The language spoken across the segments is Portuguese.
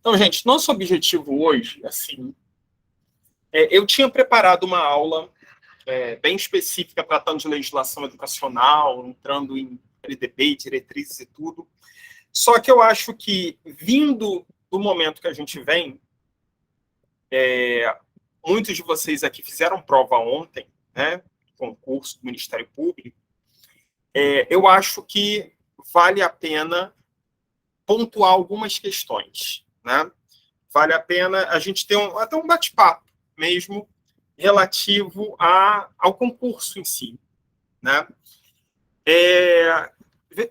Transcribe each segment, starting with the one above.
Então, gente, nosso objetivo hoje, assim, eu tinha preparado uma aula bem específica, tratando de legislação educacional, entrando em LDB, diretrizes e tudo. Só que eu acho que, vindo do momento que a gente vem, muitos de vocês aqui fizeram prova ontem, né, concurso do Ministério Público, eu acho que vale a pena pontuar algumas questões, né? Vale a pena a gente ter até um bate-papo mesmo relativo ao concurso em si, né?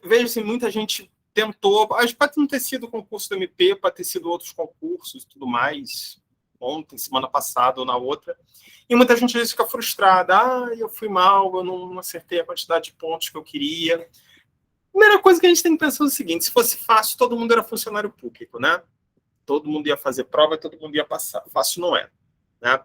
Vejo assim, muita gente tentou, pode não ter sido o concurso do MP, pode ter sido outros concursos e tudo mais, ontem, semana passada ou na outra, e muita gente às vezes fica frustrada, eu fui mal, eu não acertei a quantidade de pontos que eu queria. Primeira coisa que a gente tem que pensar é o seguinte: se fosse fácil, todo mundo era funcionário público, né? Todo mundo ia fazer prova e todo mundo ia passar. Fácil não é, né?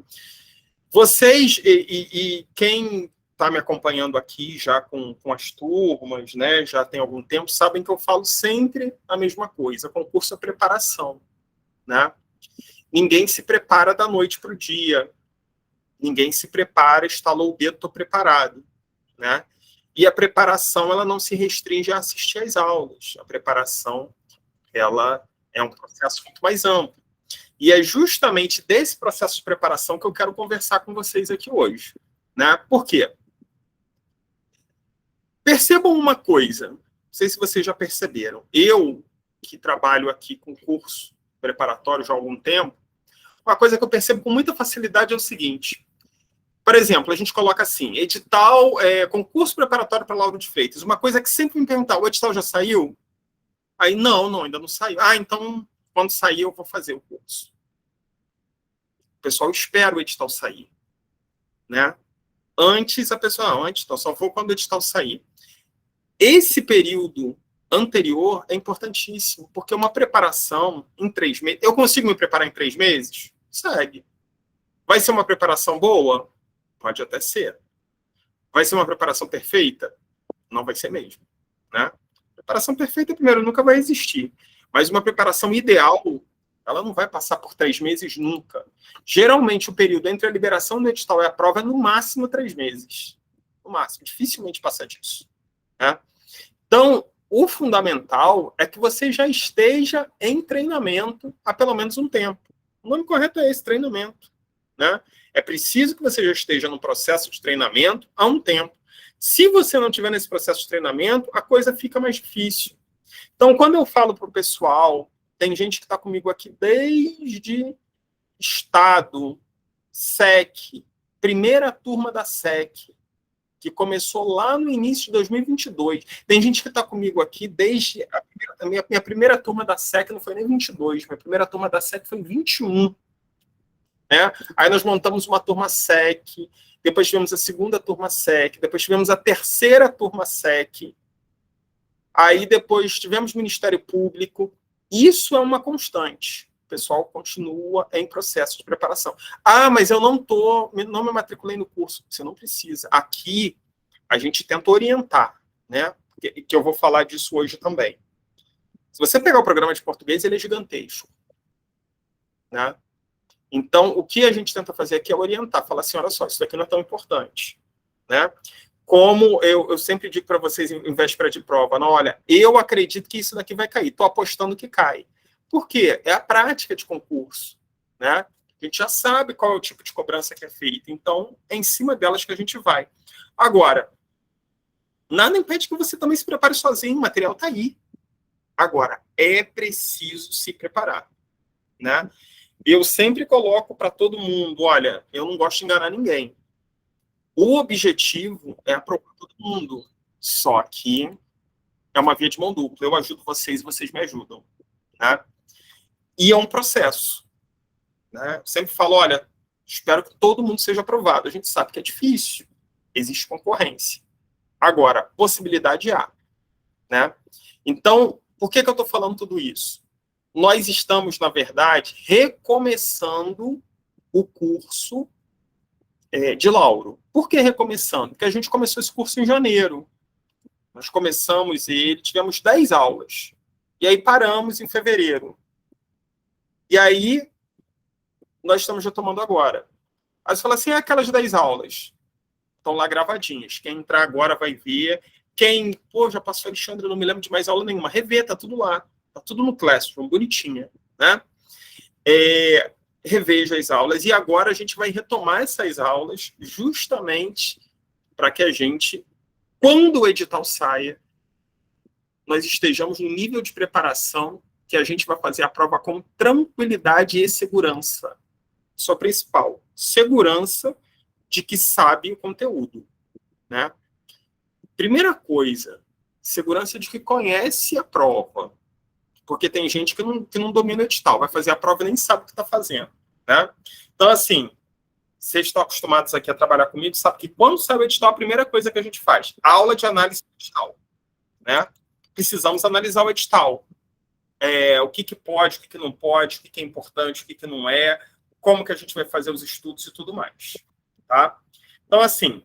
Vocês e quem está me acompanhando aqui já com as turmas, né, já tem algum tempo, sabem que eu falo sempre a mesma coisa: concurso é preparação, né? Ninguém se prepara da noite para o dia, ninguém se prepara, estalou o dedo, estou preparado, né? E a preparação, ela não se restringe a assistir às aulas. A preparação, ela é um processo muito mais amplo. E é justamente desse processo de preparação que eu quero conversar com vocês aqui hoje, né? Por quê? Percebam uma coisa, não sei se vocês já perceberam. Eu, que trabalho aqui com curso preparatório já há algum tempo, uma coisa que eu percebo com muita facilidade é o seguinte: por exemplo, a gente coloca assim, edital, concurso preparatório para Lauro de Freitas. Uma coisa que sempre me perguntam: o edital já saiu? Aí, não, ainda não saiu. Então, quando sair, eu vou fazer o curso. O pessoal espera o edital sair, né? Antes, a pessoa, antes, então só vou quando o edital sair. Esse período anterior é importantíssimo, porque uma preparação em 3 meses... Eu consigo me preparar em 3 meses? Segue. Vai ser uma preparação boa? Pode até ser. Vai ser uma preparação perfeita? Não vai ser mesmo, né? Preparação perfeita, primeiro, nunca vai existir. Mas uma preparação ideal, ela não vai passar por 3 meses nunca. Geralmente, o período entre a liberação do edital e a prova é no máximo 3 meses. No máximo. Dificilmente passa disso, né? Então, o fundamental é que você já esteja em treinamento há pelo menos um tempo. O nome correto é esse, treinamento, né? É preciso que você já esteja no processo de treinamento há um tempo. Se você não estiver nesse processo de treinamento, a coisa fica mais difícil. Então, quando eu falo para o pessoal, tem gente que está comigo aqui desde Estado, SEC, primeira turma da SEC, que começou lá no início de 2022. Tem gente que está comigo aqui desde a minha primeira turma da SEC não foi nem 22, minha primeira turma da SEC foi 21. Né? Aí nós montamos uma turma SEC, depois tivemos a segunda turma SEC, depois tivemos a terceira turma SEC, aí depois tivemos Ministério Público. Isso é uma constante. O pessoal continua em processo de preparação. Mas eu não me matriculei no curso. Você não precisa. Aqui a gente tenta orientar, né? Que eu vou falar disso hoje também. Se você pegar o programa de português, ele é gigantesco, né? Então, o que a gente tenta fazer aqui é orientar, falar assim: olha só, isso daqui não é tão importante, né? Como eu sempre digo para vocês em véspera de prova, não, olha, eu acredito que isso daqui vai cair, estou apostando que cai. Por quê? É a prática de concurso, né? A gente já sabe qual é o tipo de cobrança que é feita, então é em cima delas que a gente vai. Agora, nada impede que você também se prepare sozinho, o material está aí. Agora, é preciso se preparar, né? Eu sempre coloco para todo mundo: olha, eu não gosto de enganar ninguém. O objetivo é aprovar todo mundo. Só que é uma via de mão dupla. Eu ajudo vocês, vocês me ajudam, né? E é um processo, né? Eu sempre falo: olha, espero que todo mundo seja aprovado. A gente sabe que é difícil, existe concorrência. Agora, possibilidade há, né? Então, por que eu estou falando tudo isso? Nós estamos, na verdade, recomeçando o curso de Lauro. Por que recomeçando? Porque a gente começou esse curso em janeiro. Nós começamos ele, tivemos 10 aulas. E aí paramos em fevereiro. E aí, nós estamos retomando agora. Aí você fala assim, aquelas 10 aulas estão lá gravadinhas. Quem entrar agora vai ver. Quem, pô, já passou Alexandre, eu não me lembro de mais aula nenhuma. Rever, tá tudo lá. Tá tudo no Classroom, bonitinha, né? Reveja as aulas. E agora a gente vai retomar essas aulas justamente para que a gente, quando o edital saia, nós estejamos no nível de preparação que a gente vai fazer a prova com tranquilidade e segurança. Isso é o principal. Segurança de que sabe o conteúdo, né? Primeira coisa, segurança de que conhece a prova. Porque tem gente que não domina o edital, vai fazer a prova e nem sabe o que está fazendo, né? Então, assim, vocês estão acostumados aqui a trabalhar comigo, sabe que quando sai o edital, a primeira coisa que a gente faz, aula de análise do edital, né? Precisamos analisar o edital. O que pode, o que não pode, o que é importante, o que não é, como que a gente vai fazer os estudos e tudo mais, tá? Então, assim,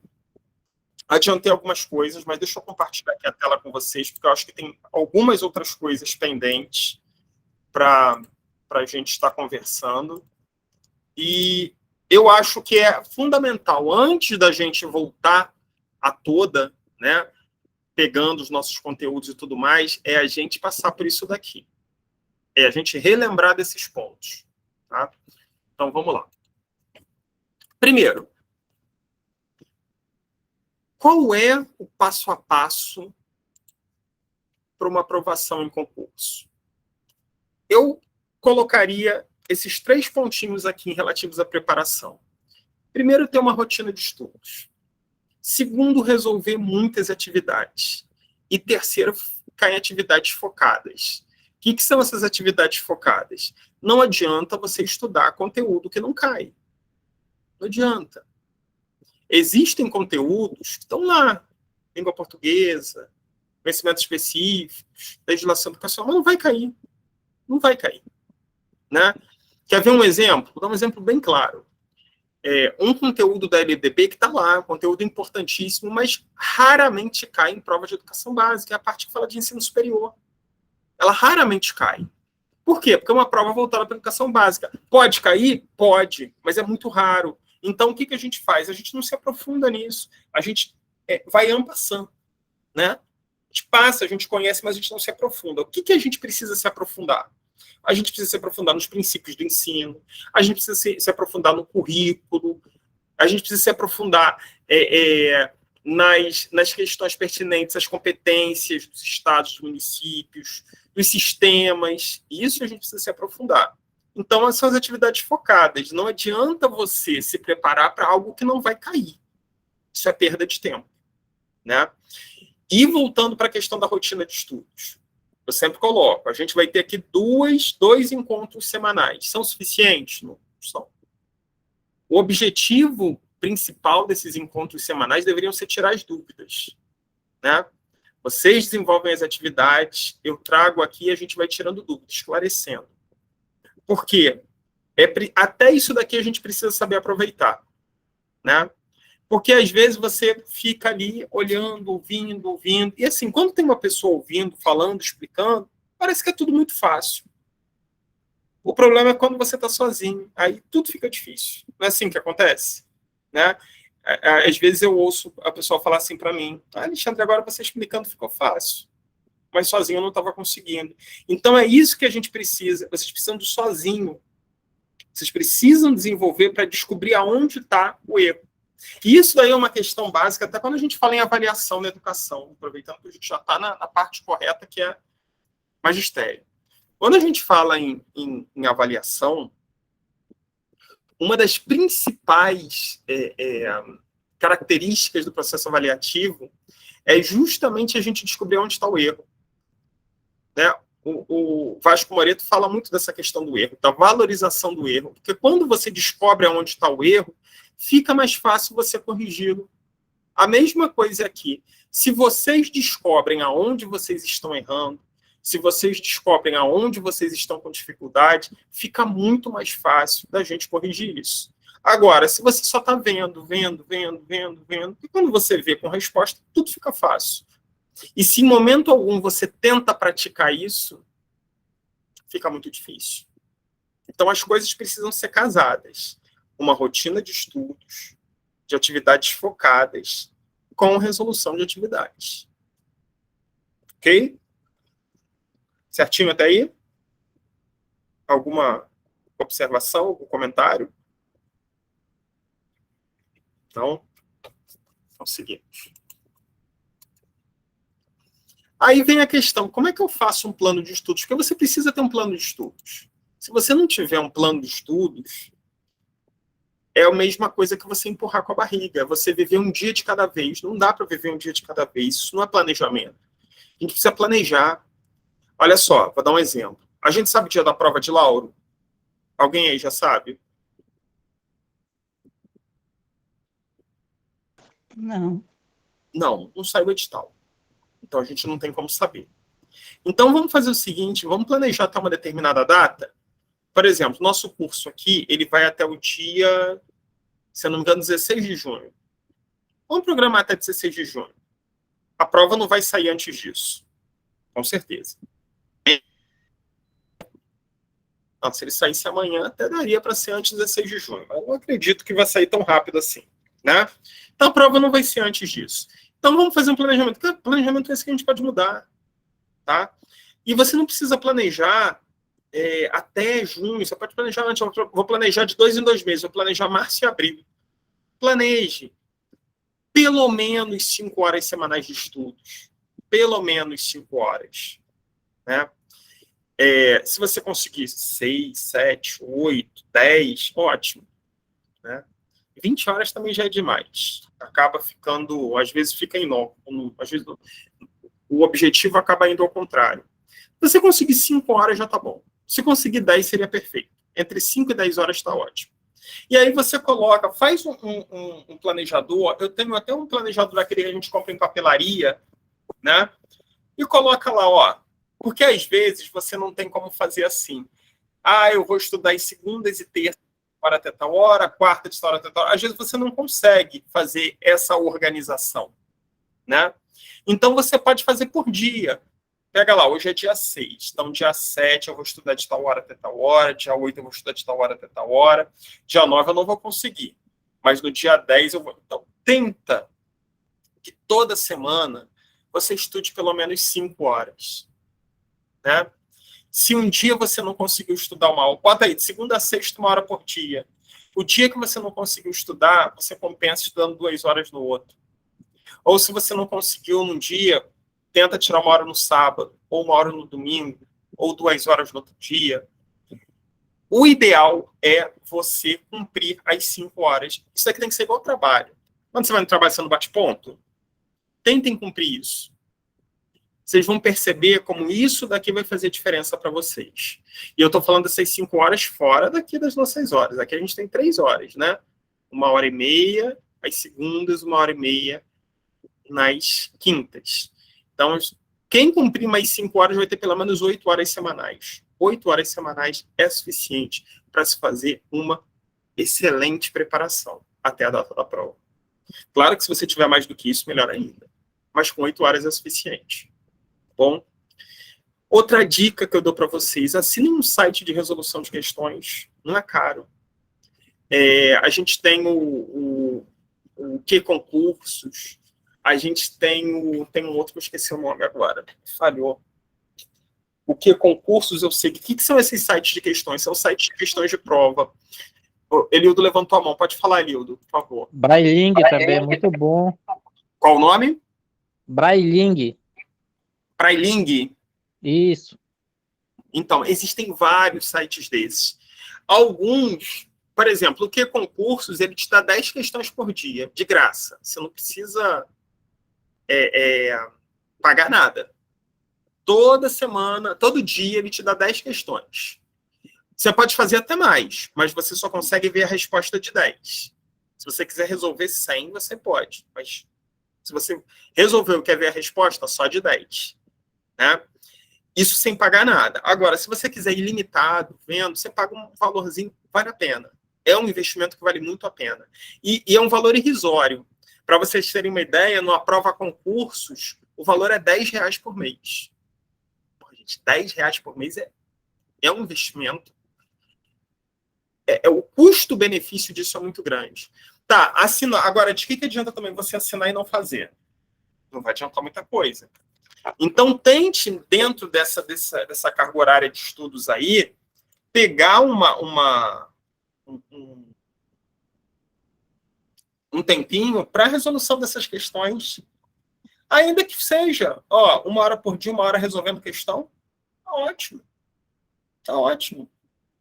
adiantei algumas coisas, mas deixa eu compartilhar aqui a tela com vocês, porque eu acho que tem algumas outras coisas pendentes para a gente estar conversando. E eu acho que é fundamental, antes da gente voltar a toda, né, pegando os nossos conteúdos e tudo mais, é a gente passar por isso daqui. É a gente relembrar desses pontos. Tá? Então, vamos lá. Primeiro, qual é o passo a passo para uma aprovação em concurso? Eu colocaria esses 3 pontinhos aqui relativos à preparação. Primeiro, ter uma rotina de estudos. Segundo, resolver muitas atividades. E terceiro, ficar em atividades focadas. O que são essas atividades focadas? Não adianta você estudar conteúdo que não cai. Não adianta. Existem conteúdos que estão lá. Língua portuguesa, conhecimentos específicos, legislação educacional, mas não vai cair. Não vai cair. Né? Quer ver um exemplo? Vou dar um exemplo bem claro. Um conteúdo da LDB que está lá, um conteúdo importantíssimo, mas raramente cai em prova de educação básica, é a parte que fala de ensino superior. Ela raramente cai. Por quê? Porque é uma prova voltada para a educação básica. Pode cair? Pode, mas é muito raro. Então, o que a gente faz? A gente não se aprofunda nisso. A gente vai ampassando, né? A gente passa, a gente conhece, mas a gente não se aprofunda. O que a gente precisa se aprofundar? A gente precisa se aprofundar nos princípios do ensino, a gente precisa se aprofundar no currículo, a gente precisa se aprofundar nas questões pertinentes às competências dos estados, dos municípios, dos sistemas. Isso a gente precisa se aprofundar. Então, essas são as atividades focadas. Não adianta você se preparar para algo que não vai cair. Isso é perda de tempo, né? E voltando para a questão da rotina de estudos. Eu sempre coloco, a gente vai ter aqui dois encontros semanais. São suficientes? Não são. O objetivo principal desses encontros semanais deveriam ser tirar as dúvidas, né? Vocês desenvolvem as atividades, eu trago aqui e a gente vai tirando dúvidas, esclarecendo. Por quê? Até isso daqui a gente precisa saber aproveitar, né? Porque às vezes você fica ali olhando, ouvindo, e assim, quando tem uma pessoa ouvindo, falando, explicando, parece que é tudo muito fácil. O problema é quando você está sozinho, aí tudo fica difícil. Não é assim que acontece, né? Às vezes eu ouço a pessoa falar assim para mim, Alexandre, agora você explicando ficou fácil, mas sozinho eu não estava conseguindo. Então é isso que a gente precisa, vocês precisam do sozinho. Vocês precisam desenvolver para descobrir aonde está o erro. E isso daí é uma questão básica, até quando a gente fala em avaliação na educação, aproveitando que a gente já está na parte correta, que é magistério. Quando a gente fala em avaliação, uma das principais características do processo avaliativo é justamente a gente descobrir onde está o erro. Né? O Vasco Moreto fala muito dessa questão do erro, da valorização do erro, porque quando você descobre onde está o erro, fica mais fácil você corrigi-lo. A mesma coisa aqui. Se vocês descobrem aonde vocês estão errando, se vocês descobrem aonde vocês estão com dificuldade, fica muito mais fácil da gente corrigir isso. Agora, se você só está vendo, e quando você vê com resposta, tudo fica fácil. E se em momento algum você tenta praticar isso, fica muito difícil. Então, as coisas precisam ser casadas. Uma rotina de estudos, de atividades focadas, com resolução de atividades. Ok? Certinho até aí? Alguma observação, algum comentário? Então, vamos seguir. Aí vem a questão, como é que eu faço um plano de estudos? Porque você precisa ter um plano de estudos. Se você não tiver um plano de estudos, é a mesma coisa que você empurrar com a barriga. Você viver um dia de cada vez. Não dá para viver um dia de cada vez. Isso não é planejamento. A gente precisa planejar. Olha só, vou dar um exemplo. A gente sabe o dia da prova de Lauro? Alguém aí já sabe? Não. Não sai o edital. Então a gente não tem como saber. Então vamos fazer o seguinte, vamos planejar até uma determinada data. Por exemplo, nosso curso aqui, ele vai até o dia, se eu não me engano, 16 de junho. Vamos programar até 16 de junho. A prova não vai sair antes disso. Com certeza. Não, se ele saísse amanhã, até daria para ser antes de 16 de junho. Mas eu não acredito que vai sair tão rápido assim. Né? Então a prova não vai ser antes disso. Então vamos fazer um planejamento. Que planejamento é esse que a gente pode mudar. Tá? E você não precisa planejar até junho. Você pode planejar antes. Vou planejar de 2 em 2 meses. Vou planejar março e abril. Planeje pelo menos 5 horas semanais de estudos. Pelo menos 5 horas. Né? Se você conseguir 6, 7, 8, 10, ótimo. Né? 20 horas também já é demais. Acaba ficando, às vezes fica inócuo. Às vezes o objetivo acaba indo ao contrário. Se você conseguir 5 horas já está bom. Se conseguir 10 seria perfeito. Entre 5 e 10 horas está ótimo. E aí você coloca, faz um planejador. Eu tenho até um planejador daquele que a gente compra em papelaria, né? E coloca lá, ó. Porque às vezes você não tem como fazer assim. Eu vou estudar em segundas e terças hora até tal hora, quarta de tal hora até tal hora. Às vezes você não consegue fazer essa organização, né? Então você pode fazer por dia. Pega lá, hoje é dia 6. Então, dia 7 eu vou estudar de tal hora até tal hora. Dia 8 eu vou estudar de tal hora até tal hora. Dia 9 eu não vou conseguir. Mas no dia 10 eu vou. Então, tenta que toda semana você estude pelo menos 5 horas. Né? Se um dia você não conseguiu estudar uma aula, bota aí, de segunda a sexta, 1 hora por dia. O dia que você não conseguiu estudar, você compensa estudando 2 horas no outro. Ou se você não conseguiu num dia, tenta tirar 1 hora no sábado, ou 1 hora no domingo, ou 2 horas no outro dia. O ideal é você cumprir as 5 horas. Isso aqui tem que ser igual ao trabalho. Quando você vai no trabalho, você não bate ponto? Tentem cumprir isso. Vocês vão perceber como isso daqui vai fazer diferença para vocês. E eu estou falando dessas 5 horas fora daqui das nossas horas. Aqui a gente tem 3 horas, né? 1h30, às segundas, 1h30 nas quintas. Então, quem cumprir mais 5 horas vai ter pelo menos 8 horas semanais. 8 horas semanais é suficiente para se fazer uma excelente preparação até a data da prova. Claro que se você tiver mais do que isso, melhor ainda. Mas com 8 horas é suficiente. Bom, outra dica que eu dou para vocês, assinem um site de resolução de questões, não é caro. A gente tem o Q-Concursos, a gente tem um outro que eu esqueci o nome agora, falhou. O Q-Concursos, eu sei. O que são esses sites de questões? São sites de questões de prova. Elildo levantou a mão, pode falar, Elildo, por favor. Brailing também é muito bom. Qual o nome? Brailing. Brailing. Isso. Então, existem vários sites desses. Alguns, por exemplo, o Q-Concursos, ele te dá 10 questões por dia, de graça. Você não precisa pagar nada. Toda semana, todo dia, ele te dá 10 questões. Você pode fazer até mais, mas você só consegue ver a resposta de 10. Se você quiser resolver 100, você pode. Mas se você resolveu e quer ver a resposta, só de 10. Né? Isso sem pagar nada. Agora, se você quiser ilimitado, vendo, você paga um valorzinho, vale a pena. É um investimento que vale muito a pena. E é um valor irrisório. Para vocês terem uma ideia, numa prova concursos, o valor é R$10 por mês. Pô, gente, R$10 por mês é um investimento o custo-benefício disso é muito grande. Tá, assinar. Agora, de que adianta também você assinar e não fazer? Não vai adiantar muita coisa. Então, tente, dentro dessa carga horária de estudos aí, pegar um tempinho para a resolução dessas questões. Ainda que seja, 1 hora por dia, 1 hora resolvendo questão, tá ótimo. Tá ótimo.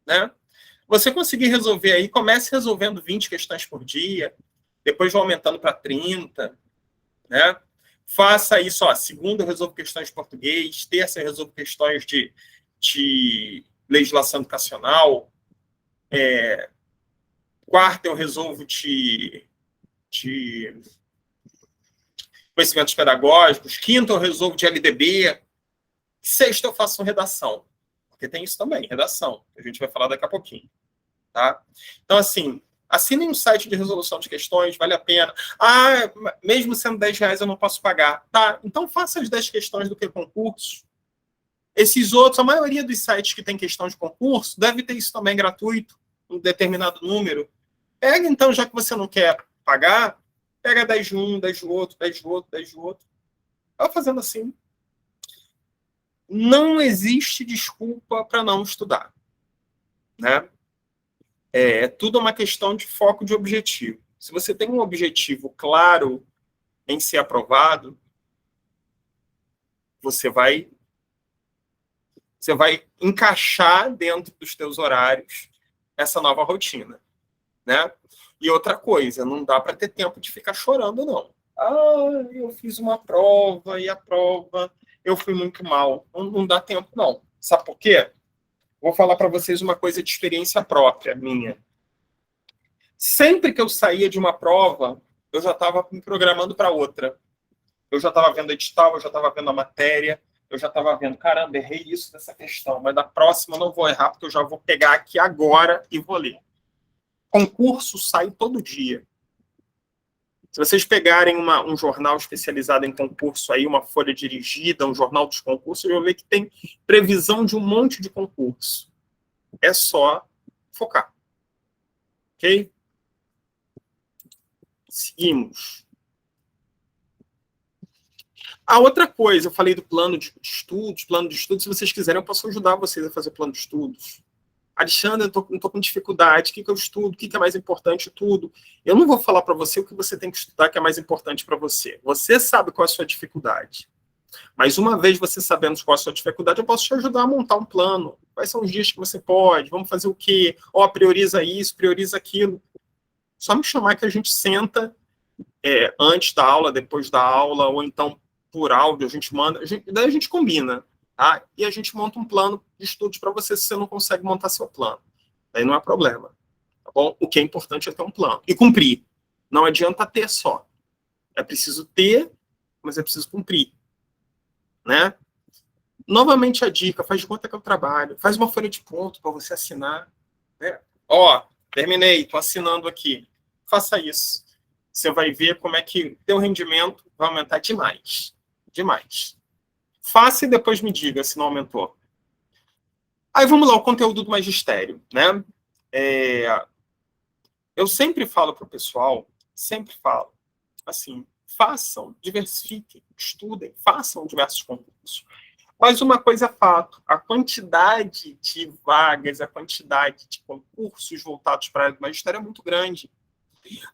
Né? Você conseguir resolver aí, comece resolvendo 20 questões por dia, depois vá aumentando para 30, né? Faça isso, segunda eu resolvo questões de português, terça eu resolvo questões de legislação educacional, quarta eu resolvo de conhecimentos pedagógicos, quinta eu resolvo de LDB, sexta eu faço redação, porque tem isso também, redação, que a gente vai falar daqui a pouquinho. Tá? Então, assim, assinem um site de resolução de questões, vale a pena. Mesmo sendo R$10 eu não posso pagar. Tá, então faça as 10 questões do que concurso. Esses outros, a maioria dos sites que tem questão de concurso, deve ter isso também gratuito, um determinado número. Pega, então, já que você não quer pagar, pega 10 de um, 10 de outro, 10 de outro, 10 de outro. Vai fazendo assim. Não existe desculpa para não estudar. Né? É tudo uma questão de foco de objetivo. Se você tem um objetivo claro em ser aprovado, você vai encaixar dentro dos teus horários essa nova rotina, né? E outra coisa, não dá para ter tempo de ficar chorando, não. Eu fiz uma prova e a prova eu fui muito mal. Não dá tempo, não. Sabe por quê? Vou falar para vocês uma coisa de experiência própria minha. Sempre que eu saía de uma prova, eu já estava me programando para outra. Eu já estava vendo edital, eu já estava vendo a matéria, eu já estava vendo, caramba, errei isso nessa questão, mas da próxima eu não vou errar, porque eu já vou pegar aqui agora e vou ler. Concurso sai todo dia. Se vocês pegarem um jornal especializado em concurso, aí, uma folha dirigida, um jornal dos concursos, eu vou ver que tem previsão de um monte de concurso. É só focar. Ok? Seguimos. A outra coisa, eu falei do plano de estudos, se vocês quiserem, eu posso ajudar vocês a fazer plano de estudos. Alexandre, eu estou com dificuldade, o que eu estudo, o que é mais importante, tudo. Eu não vou falar para você o que você tem que estudar que é mais importante para você. Você sabe qual é a sua dificuldade. Mas uma vez você sabendo qual é a sua dificuldade, eu posso te ajudar a montar um plano. Quais são os dias que você pode? Vamos fazer o quê? Prioriza isso, prioriza aquilo. Só me chamar que a gente senta antes da aula, depois da aula, ou então por áudio, a gente manda, daí a gente combina, tá? E a gente monta um plano de estudos para você se você não consegue montar seu plano. Daí não é problema, tá bom? O que é importante é ter um plano e cumprir. Não adianta ter só. É preciso ter, mas é preciso cumprir, né? Novamente a dica, faz de conta que é o trabalho, faz uma folha de ponto para você assinar, né? Terminei, estou assinando aqui. Faça isso. Você vai ver como é que teu rendimento vai aumentar demais. Demais. Faça e depois me diga se não aumentou. Aí vamos lá, o conteúdo do magistério, né? Eu sempre falo para o pessoal, assim, façam, diversifiquem, estudem, façam diversos concursos. Mas uma coisa é fato, a quantidade de vagas, a quantidade de concursos voltados para a área do magistério é muito grande.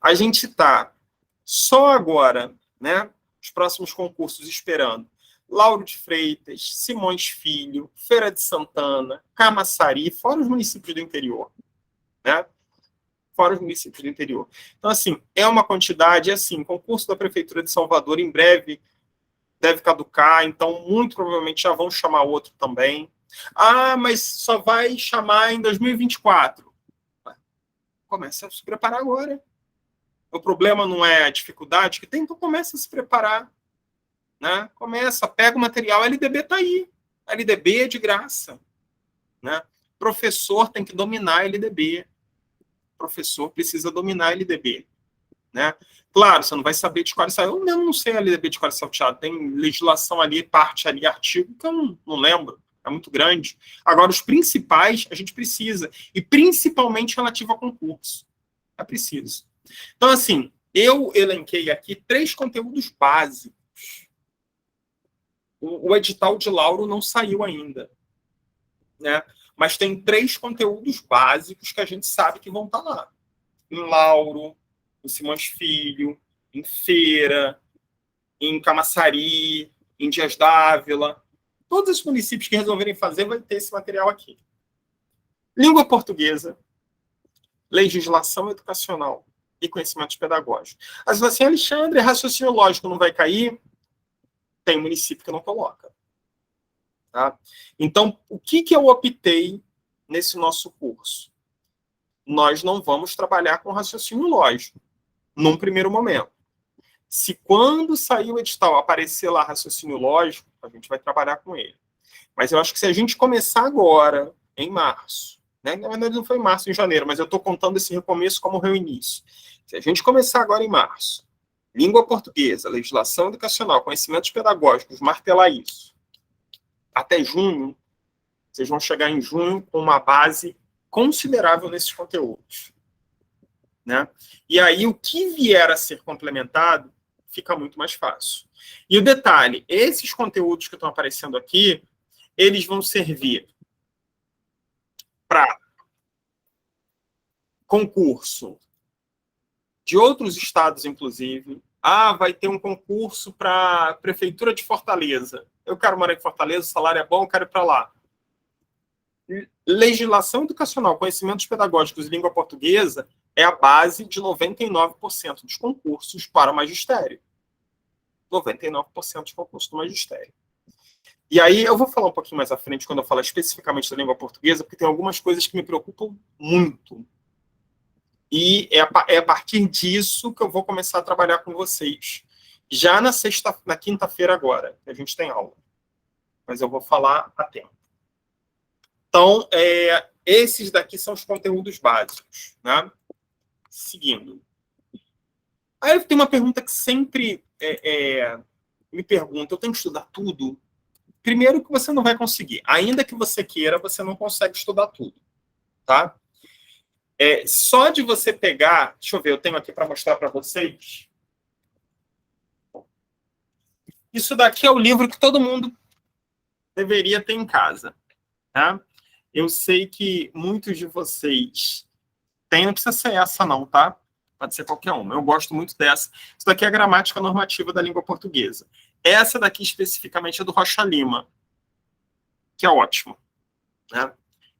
A gente está só agora, né, os próximos concursos esperando Lauro de Freitas, Simões Filho, Feira de Santana, Camaçari, fora os municípios do interior, né? Fora os municípios do interior. Então, assim, é uma quantidade, assim, concurso da Prefeitura de Salvador em breve deve caducar, então muito provavelmente já vão chamar outro também. Mas só vai chamar em 2024. Começa a se preparar agora. O problema não é a dificuldade que tem, então começa a se preparar. Né? Pega o material, a LDB está aí. A LDB é de graça. Né? Professor tem que dominar a LDB. Professor precisa dominar a LDB. Né? Claro, você não vai saber de qual eu mesmo não sei a LDB de qual salteado. Tem legislação ali, parte ali, artigo, que eu não lembro. é muito grande. Agora, os principais, a gente precisa. E principalmente relativo a concurso. É preciso. Então, assim, eu elenquei aqui 3 conteúdos básicos. O edital de Lauro não saiu ainda, né? Mas tem 3 conteúdos básicos que a gente sabe que vão estar lá. Em Lauro, em Simões Filho, em Feira, em Camaçari, em Dias d'Ávila. Todos os municípios que resolverem fazer vai ter esse material aqui. Língua portuguesa, legislação educacional e conhecimentos pedagógicos. Mas assim, Alexandre, raciocínio lógico não vai cair? Tem município que não coloca. Tá? Então, o que eu optei nesse nosso curso? Nós não vamos trabalhar com raciocínio lógico, num primeiro momento. Se quando sair o edital aparecer lá raciocínio lógico, a gente vai trabalhar com ele. Mas eu acho que se a gente começar agora, em março, né? Na verdade não foi em março, em janeiro, mas eu estou contando esse recomeço como reinício. Se a gente começar agora em março, língua portuguesa, legislação educacional, conhecimentos pedagógicos, martelar isso, até junho, vocês vão chegar em junho com uma base considerável nesses conteúdos. Né? E aí, o que vier a ser complementado fica muito mais fácil. E o detalhe, esses conteúdos que estão aparecendo aqui, eles vão servir para concurso de outros estados, inclusive. Ah, vai ter um concurso para a Prefeitura de Fortaleza. Eu quero morar em Fortaleza, o salário é bom, eu quero ir para lá. Legislação educacional, conhecimentos pedagógicos e língua portuguesa é a base de 99% dos concursos para magistério. 99% dos concursos do magistério. E aí eu vou falar um pouquinho mais à frente, quando eu falar especificamente da língua portuguesa, porque tem algumas coisas que me preocupam muito. E é a partir disso que eu vou começar a trabalhar com vocês. Já na quinta-feira agora, que a gente tem aula. Mas eu vou falar a tempo. Então, esses daqui são os conteúdos básicos. Né? Seguindo. Aí tem uma pergunta que sempre me pergunta, eu tenho que estudar tudo? Primeiro que você não vai conseguir. Ainda que você queira, você não consegue estudar tudo. Tá? Só de você pegar... Deixa eu ver, eu tenho aqui para mostrar para vocês. Isso daqui é o livro que todo mundo deveria ter em casa. Tá? Eu sei que muitos de vocês têm, não precisa ser essa não, tá? Pode ser qualquer uma. Eu gosto muito dessa. Isso daqui é a gramática normativa da língua portuguesa. Essa daqui especificamente é do Rocha Lima, que é ótimo. Né?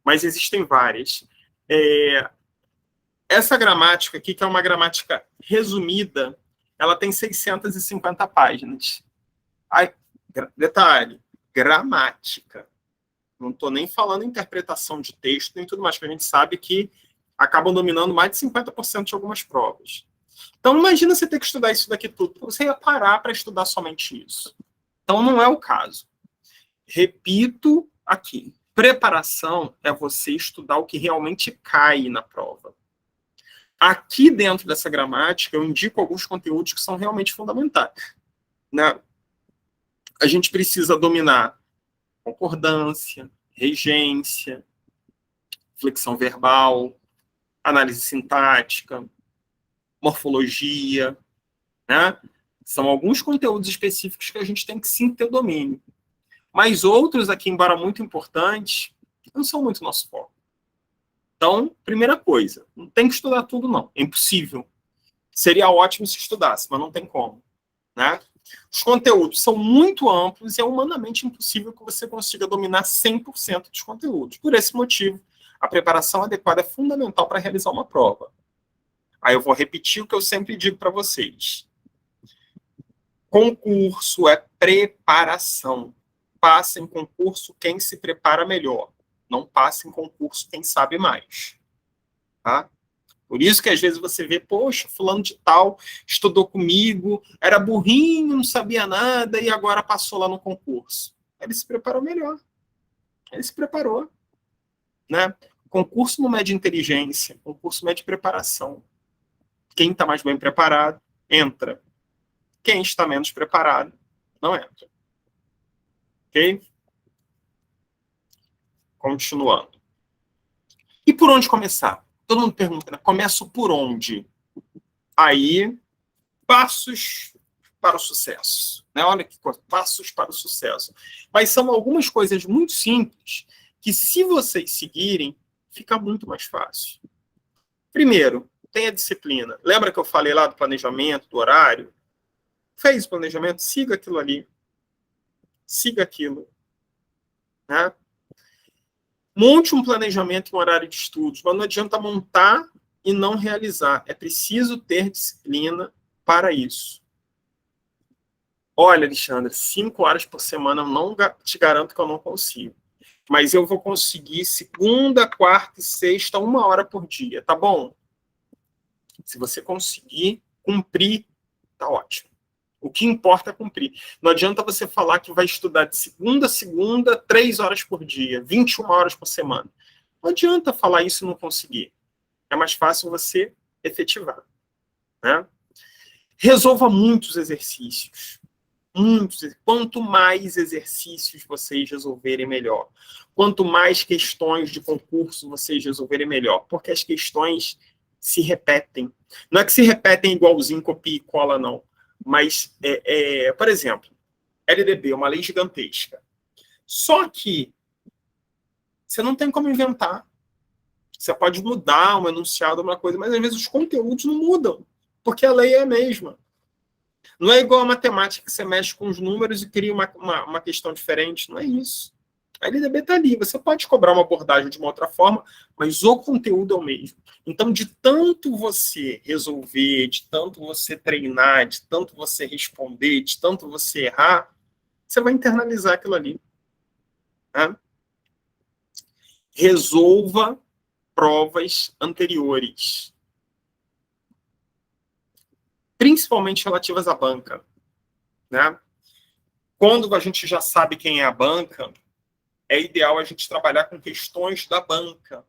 Mas existem várias. Essa gramática aqui, que é uma gramática resumida, ela tem 650 páginas. Aí, detalhe, gramática. Não estou nem falando interpretação de texto, nem tudo mais, porque a gente sabe que acabam dominando mais de 50% de algumas provas. Então, imagina você ter que estudar isso daqui tudo. Você ia parar para estudar somente isso. Então, não é o caso. Repito aqui. Preparação é você estudar o que realmente cai na prova. Aqui dentro dessa gramática, eu indico alguns conteúdos que são realmente fundamentais. Né? A gente precisa dominar concordância, regência, flexão verbal, análise sintática, morfologia, né? São alguns conteúdos específicos que a gente tem que sim ter domínio. Mas outros aqui, embora muito importantes, não são muito nosso foco. Então, primeira coisa, não tem que estudar tudo, não. É impossível. Seria ótimo se estudasse, mas não tem como. Né? Os conteúdos são muito amplos e é humanamente impossível que você consiga dominar 100% dos conteúdos. Por esse motivo, a preparação adequada é fundamental para realizar uma prova. Aí eu vou repetir o que eu sempre digo para vocês. Concurso é preparação. Passa em concurso quem se prepara melhor. Não passa em concurso quem sabe mais. Tá? Por isso que às vezes você vê, poxa, fulano de tal estudou comigo, era burrinho, não sabia nada e agora passou lá no concurso. Ele se preparou melhor. Ele se preparou. Né? Concurso não mede inteligência, concurso mede preparação. Quem está mais bem preparado, entra. Quem está menos preparado, não entra. Ok? Continuando. E por onde começar? Todo mundo pergunta, né? Começo por onde? Aí, passos para o sucesso. Né? Olha que coisa, passos para o sucesso. Mas são algumas coisas muito simples que, se vocês seguirem, fica muito mais fácil. Primeiro, tenha disciplina. Lembra que eu falei lá do planejamento, do horário? Fez o planejamento, siga aquilo ali. Siga aquilo. Né? Monte um planejamento e um horário de estudos, mas não adianta montar e não realizar. É preciso ter disciplina para isso. Olha, Alexandre, 5 horas por semana eu não te garanto que eu não consigo. Mas eu vou conseguir segunda, quarta e sexta, 1 hora por dia, tá bom? Se você conseguir cumprir, tá ótimo. O que importa é cumprir. Não adianta você falar que vai estudar de segunda a segunda, 3 horas por dia, 21 horas por semana. Não adianta falar isso e não conseguir. É mais fácil você efetivar. Né? Resolva muitos exercícios. Muitos. Quanto mais exercícios vocês resolverem, melhor. Quanto mais questões de concurso vocês resolverem, melhor. Porque as questões se repetem. Não é que se repetem igualzinho, copia e cola, não. Mas, por exemplo, LDB, uma lei gigantesca. Só que você não tem como inventar. Você pode mudar um enunciado, uma coisa, mas às vezes os conteúdos não mudam, porque a lei é a mesma. Não é igual a matemática, que você mexe com os números e cria uma questão diferente. Não é isso. A LDB está ali. Você pode cobrar uma abordagem de uma outra forma, mas o conteúdo é o mesmo. Então, de tanto você resolver, de tanto você treinar, de tanto você responder, de tanto você errar, você vai internalizar aquilo ali. Tá? Resolva provas anteriores, principalmente relativas à banca. Né? Quando a gente já sabe quem é a banca, é ideal a gente trabalhar com questões da banca.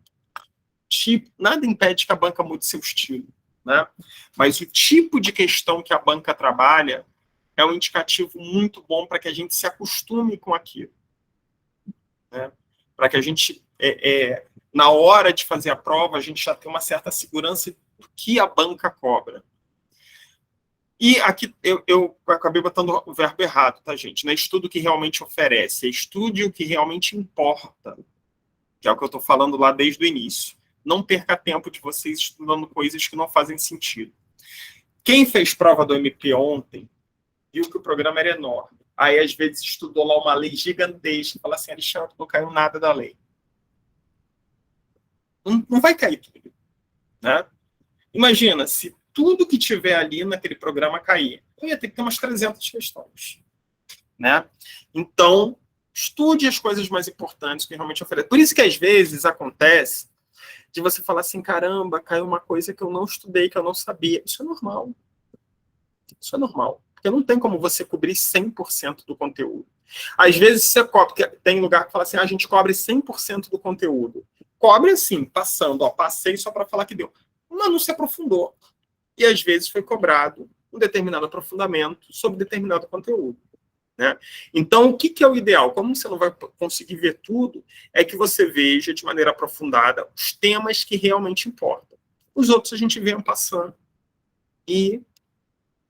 Tipo, nada impede que a banca mude seu estilo, né? Mas o tipo de questão que a banca trabalha é um indicativo muito bom para que a gente se acostume com aquilo. Né? Para que a gente, na hora de fazer a prova, a gente já tenha uma certa segurança do que a banca cobra. E aqui eu acabei botando o verbo errado, tá, gente? Não é estudo o que realmente oferece, é estude o que realmente importa, que é o que eu estou falando lá desde o início. Não perca tempo de vocês estudando coisas que não fazem sentido. Quem fez prova do MP ontem viu que o programa era enorme. Aí, às vezes, estudou lá uma lei gigantesca e fala assim, Alexandre, não caiu nada da lei. Não vai cair tudo. Né? Imagina, se tudo que tiver ali naquele programa cair, eu ia ter que ter umas 300 questões. Né? Então, estude as coisas mais importantes que realmente oferecem. Por isso que, às vezes, acontece de você falar assim, caramba, caiu uma coisa que eu não estudei, que eu não sabia. Isso é normal. Isso é normal. Porque não tem como você cobrir 100% do conteúdo. Às vezes você cobra, porque tem lugar que fala assim, a gente cobre 100% do conteúdo. Cobre assim, passando, passei só para falar que deu. Mas não se aprofundou. E às vezes foi cobrado um determinado aprofundamento sobre determinado conteúdo. Né? Então, o que é o ideal? Como você não vai conseguir ver tudo, é que você veja de maneira aprofundada os temas que realmente importam. Os outros a gente vem passando. E,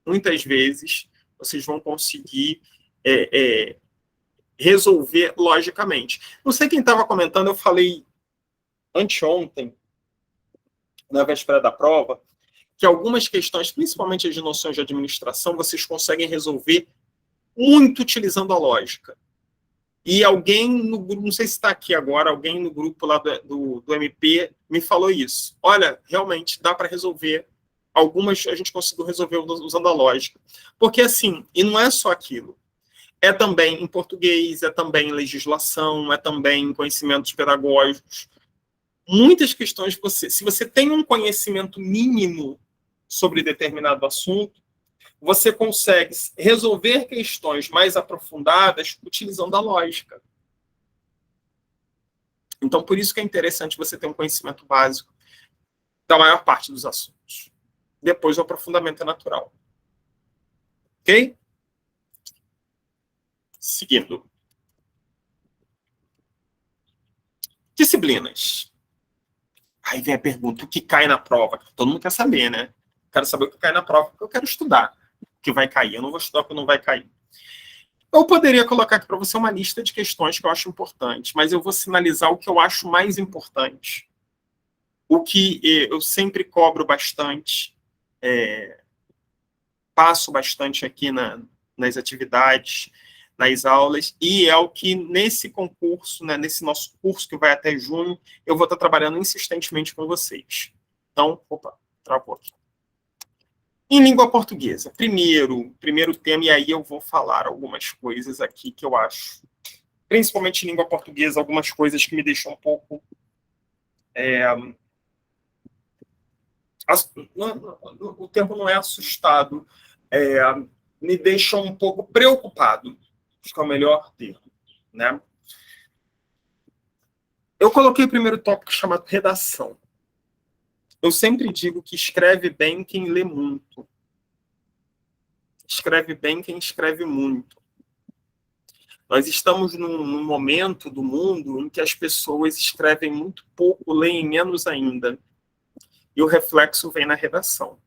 muitas vezes, vocês vão conseguir resolver logicamente. Não sei quem estava comentando, eu falei anteontem, na véspera da prova, que algumas questões, principalmente as de noções de administração, vocês conseguem resolver muito utilizando a lógica. E alguém no grupo, não sei se está aqui agora, alguém no grupo lá do MP me falou isso. Olha, realmente dá para resolver. Algumas a gente conseguiu resolver usando a lógica. Porque assim, e não é só aquilo. É também em português, é também em legislação, é também em conhecimentos pedagógicos. Muitas questões, se você tem um conhecimento mínimo sobre determinado assunto, você consegue resolver questões mais aprofundadas utilizando a lógica. Então, por isso que é interessante você ter um conhecimento básico da maior parte dos assuntos. Depois, o aprofundamento é natural. Ok? Seguindo. Disciplinas. Aí vem a pergunta, o que cai na prova? Todo mundo quer saber, né? Quero saber o que cai na prova, porque eu quero estudar o que vai cair. Eu não vou estudar o que não vai cair. Eu poderia colocar aqui para você uma lista de questões que eu acho importantes, mas eu vou sinalizar o que eu acho mais importante. O que eu sempre cobro bastante, passo bastante aqui nas atividades, nas aulas, e é o que nesse concurso, né, nesse nosso curso que vai até junho, eu vou estar trabalhando insistentemente com vocês. Então, opa, travou aqui. Em língua portuguesa, primeiro tema, e aí eu vou falar algumas coisas aqui que eu acho, principalmente em língua portuguesa, algumas coisas que me deixam um pouco... o termo não é assustado, me deixam um pouco preocupado, acho que é o melhor termo, né? Eu coloquei o primeiro tópico chamado redação. Eu sempre digo que escreve bem quem lê muito. Escreve bem quem escreve muito. Nós estamos num momento do mundo em que as pessoas escrevem muito pouco, leem menos ainda. E o reflexo vem na redação.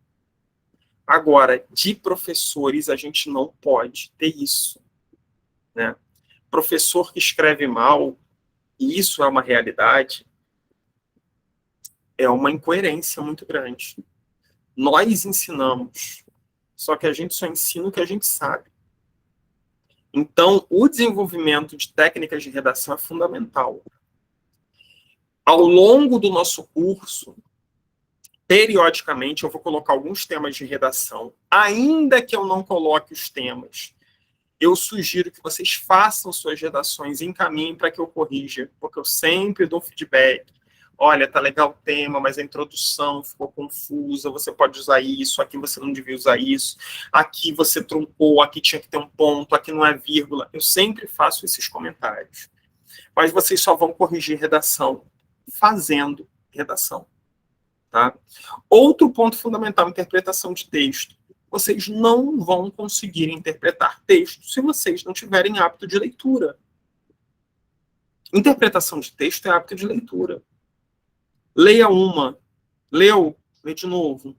Agora, de professores, a gente não pode ter isso, né? Professor que escreve mal, e isso é uma realidade, é uma incoerência muito grande. Nós ensinamos, só que a gente só ensina o que a gente sabe. Então, o desenvolvimento de técnicas de redação é fundamental. Ao longo do nosso curso, periodicamente, eu vou colocar alguns temas de redação. Ainda que eu não coloque os temas, eu sugiro que vocês façam suas redações e encaminhem para que eu corrija, porque eu sempre dou feedback. Olha, tá legal o tema, mas a introdução ficou confusa, você pode usar isso, aqui você não devia usar isso, aqui você truncou, aqui tinha que ter um ponto, aqui não é vírgula. Eu sempre faço esses comentários. Mas vocês só vão corrigir redação fazendo redação. Tá? Outro ponto fundamental, interpretação de texto. Vocês não vão conseguir interpretar texto se vocês não tiverem hábito de leitura. Interpretação de texto é hábito de leitura. Leia uma, leu, lê de novo.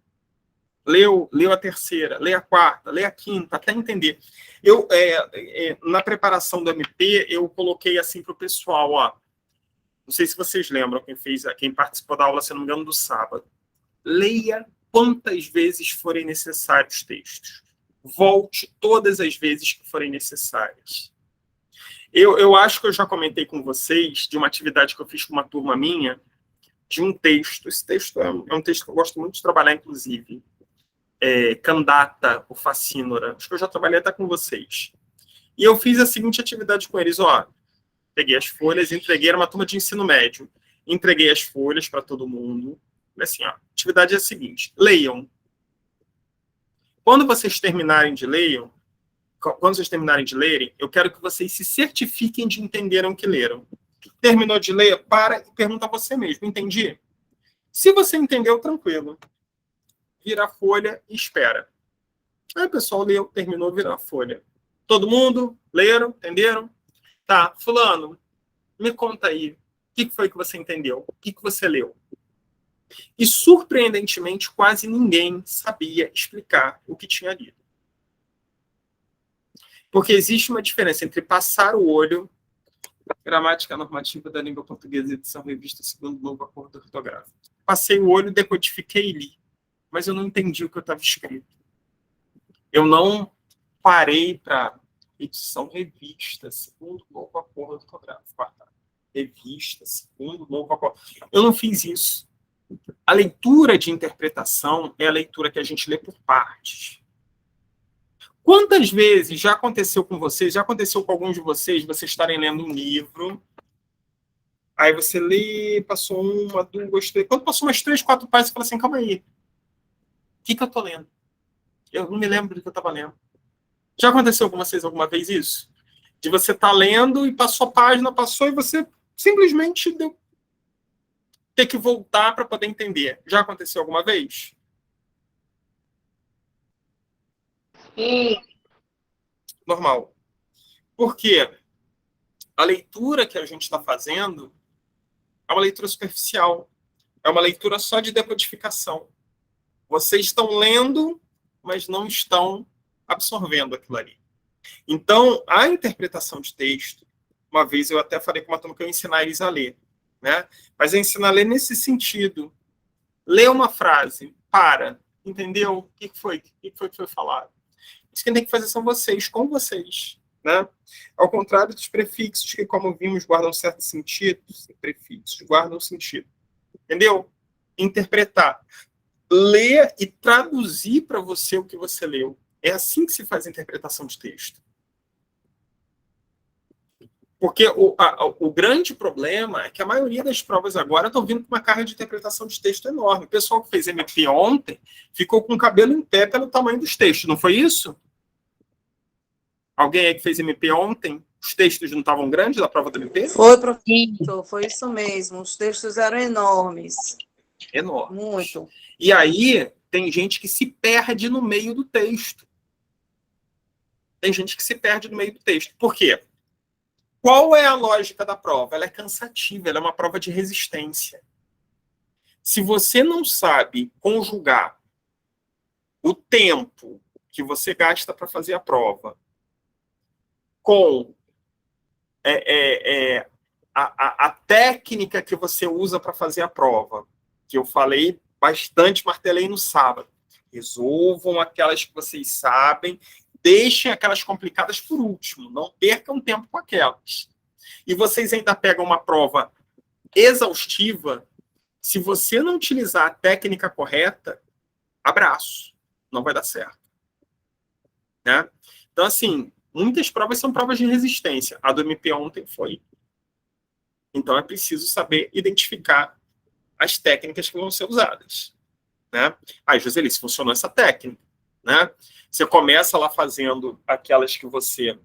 Leu a terceira, lê a quarta, lê a quinta, até entender. Eu, na preparação do MP, eu coloquei assim para o pessoal, ó, não sei se vocês lembram, quem participou da aula, se não me engano, do sábado. Leia quantas vezes forem necessários os textos. Volte todas as vezes que forem necessárias. Eu acho que eu já comentei com vocês de uma atividade que eu fiz com uma turma minha, de um texto. Esse texto é um texto que eu gosto muito de trabalhar, inclusive. Candata, o Facínora. Acho que eu já trabalhei até com vocês. E eu fiz a seguinte atividade com eles. Ó, peguei as folhas, entreguei, era uma turma de ensino médio. Entreguei as folhas para todo mundo. Assim, ó, a atividade é a seguinte: leiam. Quando vocês terminarem de lerem, eu quero que vocês se certifiquem de entenderam o que leram. Terminou de ler, para e pergunta a você mesmo: entendi? Se você entendeu, tranquilo. Vira a folha e espera. Aí o pessoal leu, terminou, vira a folha. Todo mundo? Leram? Entenderam? Tá, fulano, me conta aí. O que foi que você entendeu? O que você leu? E, surpreendentemente, quase ninguém sabia explicar o que tinha lido. Porque existe uma diferença entre passar o olho, gramática normativa da língua portuguesa, edição revista segundo o novo acordo ortográfico. Passei o olho, decodifiquei e li. Mas eu não entendi o que estava escrito. Eu não parei para edição revista segundo o novo acordo ortográfico. Revista segundo o novo acordo. Eu não fiz isso. A leitura de interpretação é a leitura que a gente lê por partes. Quantas vezes já aconteceu com vocês, já aconteceu com alguns de vocês estarem lendo um livro, aí você lê, passou uma, duas, três, quando passou umas 3, 4 páginas, você fala assim, calma aí, o que eu estou lendo? Eu não me lembro do que eu estava lendo. Já aconteceu com vocês alguma vez isso? De você estar lendo e passou a página, passou, e você simplesmente ter que voltar para poder entender. Já aconteceu alguma vez? Normal. Por quê? A leitura que a gente está fazendo É uma leitura superficial. É uma leitura só de decodificação. Vocês estão lendo, mas não estão absorvendo aquilo ali. Então, a interpretação de texto, uma vez eu até falei com uma turma que eu ia ensinar eles a ler, né? Mas eu ensino a ler nesse sentido. Lê uma frase, para, entendeu? O que foi? O que foi falado? Isso que tem que fazer são vocês, com vocês, né? Ao contrário dos prefixos, que, como vimos, guardam certo sentido, prefixos guardam sentido. Entendeu? Interpretar. Ler e traduzir para você o que você leu. É assim que se faz a interpretação de texto. Porque o grande problema é que a maioria das provas agora estão vindo com uma carga de interpretação de texto enorme. O pessoal que fez MP ontem ficou com o cabelo em pé pelo tamanho dos textos, não foi isso? Alguém aí que fez MP ontem, os textos não estavam grandes da prova do MP? Foi, professor, foi isso mesmo. Os textos eram enormes. Enorme. Muito. E aí, tem gente que se perde no meio do texto. Tem gente que se perde no meio do texto. Por quê? Qual é a lógica da prova? Ela é cansativa, ela é uma prova de resistência. Se você não sabe conjugar o tempo que você gasta para fazer a prova com a técnica que você usa para fazer a prova, que eu falei bastante, martelei no sábado. Resolvam aquelas que vocês sabem, deixem aquelas complicadas por último, não percam tempo com aquelas. E vocês ainda pegam uma prova exaustiva, se você não utilizar a técnica correta, abraço, não vai dar certo. Né? Então, assim, muitas provas são provas de resistência. A do MP ontem foi. Então, é preciso saber identificar as técnicas que vão ser usadas. Né? Aí, Joselice, funcionou essa técnica. Né? Você começa lá fazendo aquelas que você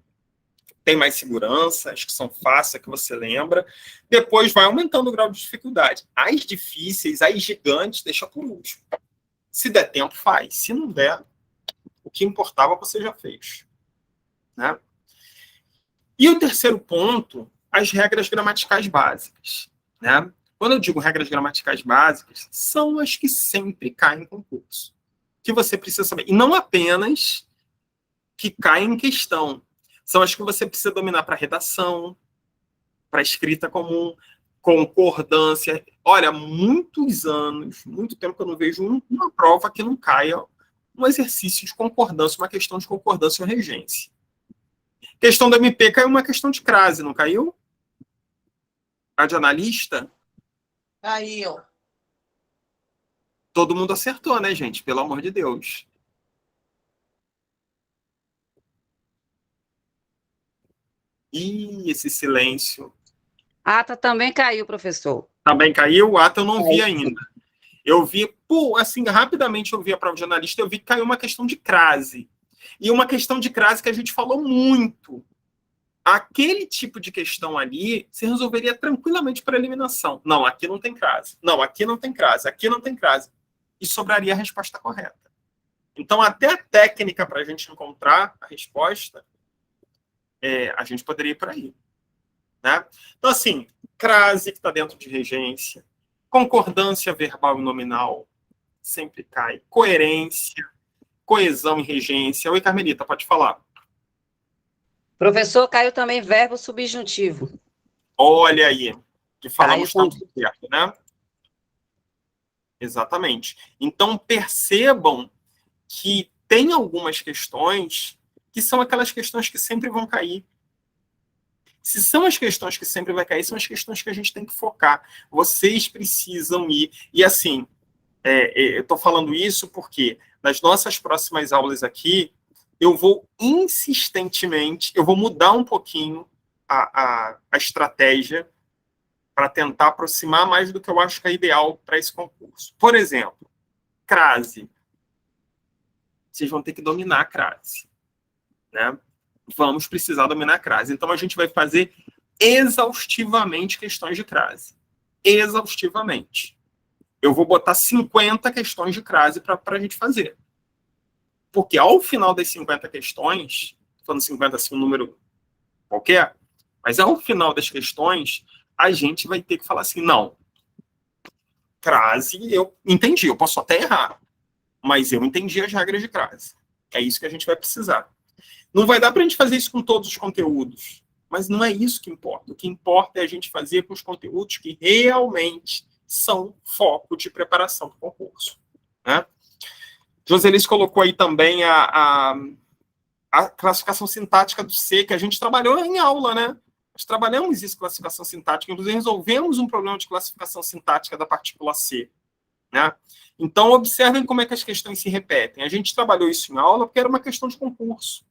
tem mais segurança, as que são fáceis, que você lembra. Depois vai aumentando o grau de dificuldade. As difíceis, as gigantes, deixa por último. Se der tempo, faz. Se não der, o que importava você já fez. Né? E o terceiro ponto, as regras gramaticais básicas. Né? Quando eu digo regras gramaticais básicas, são as que sempre caem em concurso. Que você precisa saber. E não apenas que caem em questão. São as que você precisa dominar para redação, para escrita comum, concordância. Olha, muitos anos, muito tempo que eu não vejo uma prova que não caia um exercício de concordância, uma questão de concordância ou regência. Questão do MP caiu uma questão de crase, não caiu? A de analista? Caiu. Todo mundo acertou, né, gente? Pelo amor de Deus. Ih, esse silêncio. Ata também caiu, professor. Também caiu? O ato eu não vi ainda. Eu vi, assim, rapidamente eu vi a prova de analista, eu vi que caiu uma questão de crase. E uma questão de crase que a gente falou muito. Aquele tipo de questão ali, se resolveria tranquilamente por eliminação. Não, aqui não tem crase. Não, aqui não tem crase. Aqui não tem crase. E sobraria a resposta correta. Então, até a técnica para a gente encontrar a resposta, a gente poderia ir por aí. Né? Então, assim, crase que está dentro de regência, concordância verbal e nominal, sempre cai. Coerência, coesão e regência. Oi, Carmelita, pode falar. Professor, caiu também verbo subjuntivo. Olha aí, que falamos Caiu tanto certo, né? Exatamente. Então, percebam que tem algumas questões que são aquelas questões que sempre vão cair. Se são as questões que sempre vai cair, são as questões que a gente tem que focar. Vocês precisam ir. E assim, eu estou falando isso porque nas nossas próximas aulas aqui, eu vou insistentemente, eu vou mudar um pouquinho a estratégia para tentar aproximar mais do que eu acho que é ideal para esse concurso. Por exemplo, crase. Vocês vão ter que dominar a crase. Né? Vamos precisar dominar a crase. Então, a gente vai fazer exaustivamente questões de crase. Exaustivamente. Eu vou botar 50 questões de crase para a gente fazer. Porque ao final das 50 questões, falando 50 assim, um número qualquer, mas ao final das questões, a gente vai ter que falar assim, não, crase, eu entendi, eu posso até errar, mas eu entendi as regras de crase. É isso que a gente vai precisar. Não vai dar para a gente fazer isso com todos os conteúdos, mas não é isso que importa. O que importa é a gente fazer com os conteúdos que realmente são foco de preparação para o concurso. Né? Joselice colocou aí também a classificação sintática do C, que a gente trabalhou em aula, né? Nós trabalhamos isso, classificação sintática, inclusive resolvemos um problema de classificação sintática da partícula C. Né? Então, observem como é que as questões se repetem. A gente trabalhou isso em aula porque era uma questão de concurso.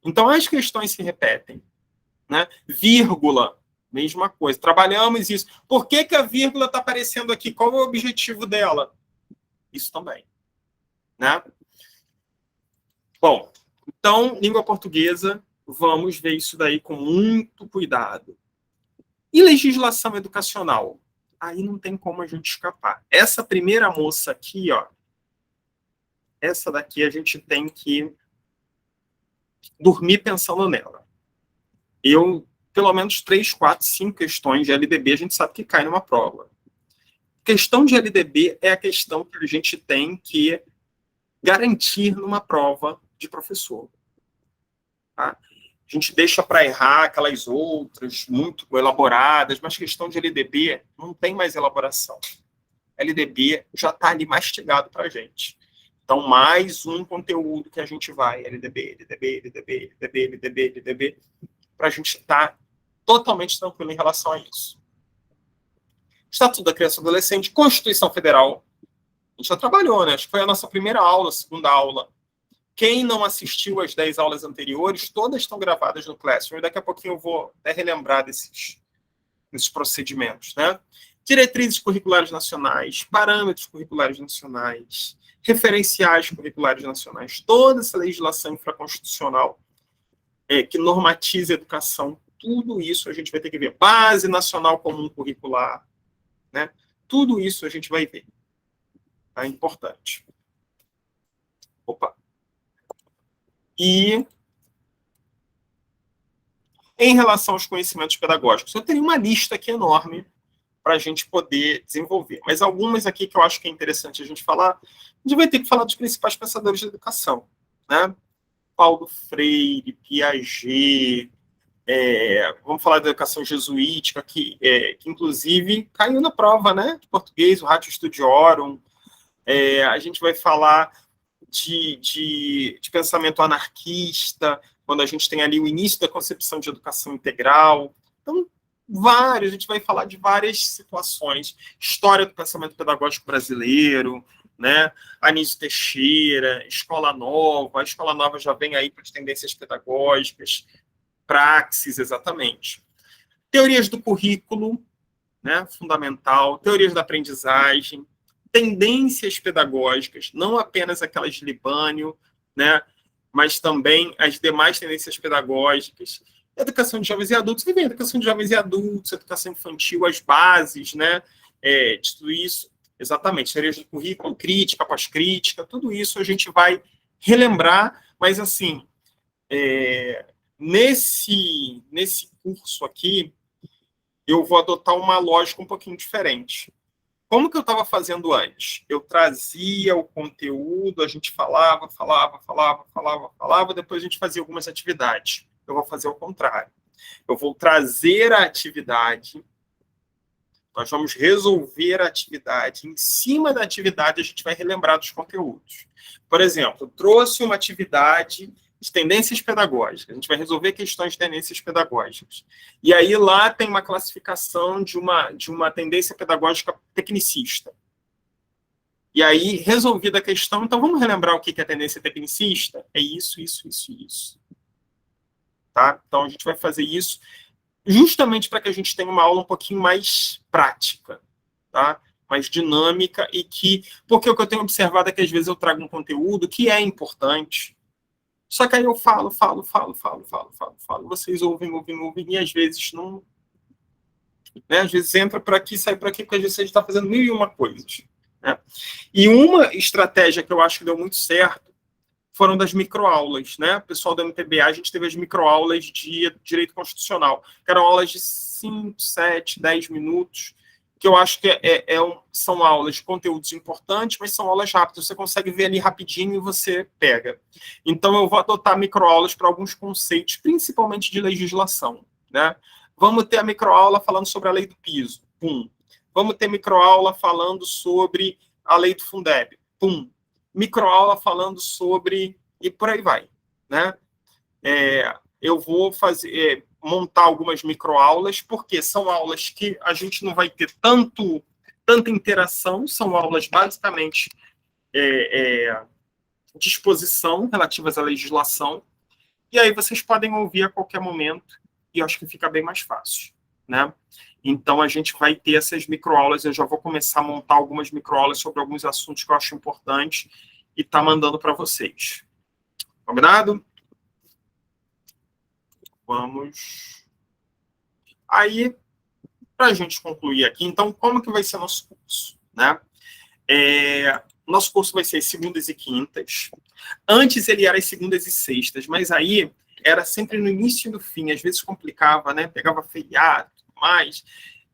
Então, as questões se repetem. Né? Vírgula, mesma coisa. Trabalhamos isso. Por que que a vírgula está aparecendo aqui? Qual é o objetivo dela? Isso também. Né? Bom, então, língua portuguesa, vamos ver isso daí com muito cuidado. E legislação educacional? Aí não tem como a gente escapar. Essa primeira moça aqui, ó, essa daqui a gente tem que dormir pensando nela. Pelo menos 3, 4, 5 questões de LDB a gente sabe que cai numa prova. Questão de LDB é a questão que a gente tem que garantir numa prova de professor. Tá? A gente deixa para errar aquelas outras muito elaboradas, mas questão de LDB não tem mais elaboração. LDB já está ali mastigado para a gente. Então, mais um conteúdo que a gente vai, LDB, para a gente estar totalmente tranquilo em relação a isso. Estatuto da Criança e Adolescente, Constituição Federal. A gente já trabalhou, né? Acho que foi a nossa primeira aula, segunda aula. Quem não assistiu às 10 aulas anteriores, todas estão gravadas no Classroom. E daqui a pouquinho eu vou até relembrar desses procedimentos, né? Diretrizes curriculares nacionais, parâmetros curriculares nacionais, referenciais curriculares nacionais, toda essa legislação infraconstitucional que normatiza a educação, tudo isso a gente vai ter que ver. Base Nacional Comum Curricular, né? Tudo isso a gente vai ver. É importante. Opa. E em relação aos conhecimentos pedagógicos, eu teria uma lista aqui enorme para a gente poder desenvolver. Mas algumas aqui que eu acho que é interessante a gente falar, a gente vai ter que falar dos principais pensadores da educação. Né? Paulo Freire, Piaget, vamos falar da educação jesuítica, que inclusive caiu na prova, né? De português, o Ratio Studiorum. A gente vai falar de pensamento anarquista, quando a gente tem ali o início da concepção de educação integral. Então, a gente vai falar de várias situações. História do pensamento pedagógico brasileiro, né? Anísio Teixeira, Escola Nova. A Escola Nova já vem aí para as tendências pedagógicas, praxis, exatamente. Teorias do currículo, né? Fundamental. Teorias da aprendizagem. Tendências pedagógicas, não apenas aquelas de Libânio, né, mas também as demais tendências pedagógicas, educação de jovens e adultos, e vem educação de jovens e adultos, educação infantil, as bases, né, de tudo isso, exatamente, teorias do currículo, crítica, pós-crítica, tudo isso a gente vai relembrar, mas assim, nesse curso aqui, eu vou adotar uma lógica um pouquinho diferente. Como que eu estava fazendo antes? Eu trazia o conteúdo, a gente falava, depois a gente fazia algumas atividades. Eu vou fazer o contrário. Eu vou trazer a atividade, nós vamos resolver a atividade, em cima da atividade a gente vai relembrar dos conteúdos. Por exemplo, eu trouxe uma atividade de tendências pedagógicas, a gente vai resolver questões de tendências pedagógicas. E aí lá tem uma classificação de uma tendência pedagógica tecnicista. E aí, resolvida a questão, então vamos relembrar o que é tendência tecnicista? É isso. Tá? Então a gente vai fazer isso justamente para que a gente tenha uma aula um pouquinho mais prática, tá? Mais dinâmica e porque o que eu tenho observado é que às vezes eu trago um conteúdo que é importante, só que aí eu falo, vocês ouvem, e às vezes não... Né? Às vezes entra por aqui, sai por aqui, porque às vezes a gente está fazendo 1001 coisas. Né? E uma estratégia que eu acho que deu muito certo foram das microaulas. Né? O pessoal do MPBA, a gente teve as microaulas de Direito Constitucional, que eram aulas de 5, 7, 10 minutos, que eu acho que são aulas de conteúdos importantes, mas são aulas rápidas, você consegue ver ali rapidinho e você pega. Então, eu vou adotar microaulas para alguns conceitos, principalmente de legislação, né? Vamos ter a microaula falando sobre a lei do piso, pum. Vamos ter microaula falando sobre a lei do Fundeb, pum. Microaula falando sobre... e por aí vai, né? Eu vou montar algumas microaulas, porque são aulas que a gente não vai ter tanta interação, são aulas basicamente de exposição relativas à legislação, e aí vocês podem ouvir a qualquer momento, e eu acho que fica bem mais fácil, né? Então, a gente vai ter essas microaulas, eu já vou começar a montar algumas microaulas sobre alguns assuntos que eu acho importantes, e tá mandando para vocês. Combinado? Vamos. Aí, para a gente concluir aqui, então, como que vai ser nosso curso, né? Nosso curso vai ser segundas e quintas. Antes ele era as segundas e sextas, mas aí era sempre no início e no fim, às vezes complicava, né? Pegava feriado, tudo mais.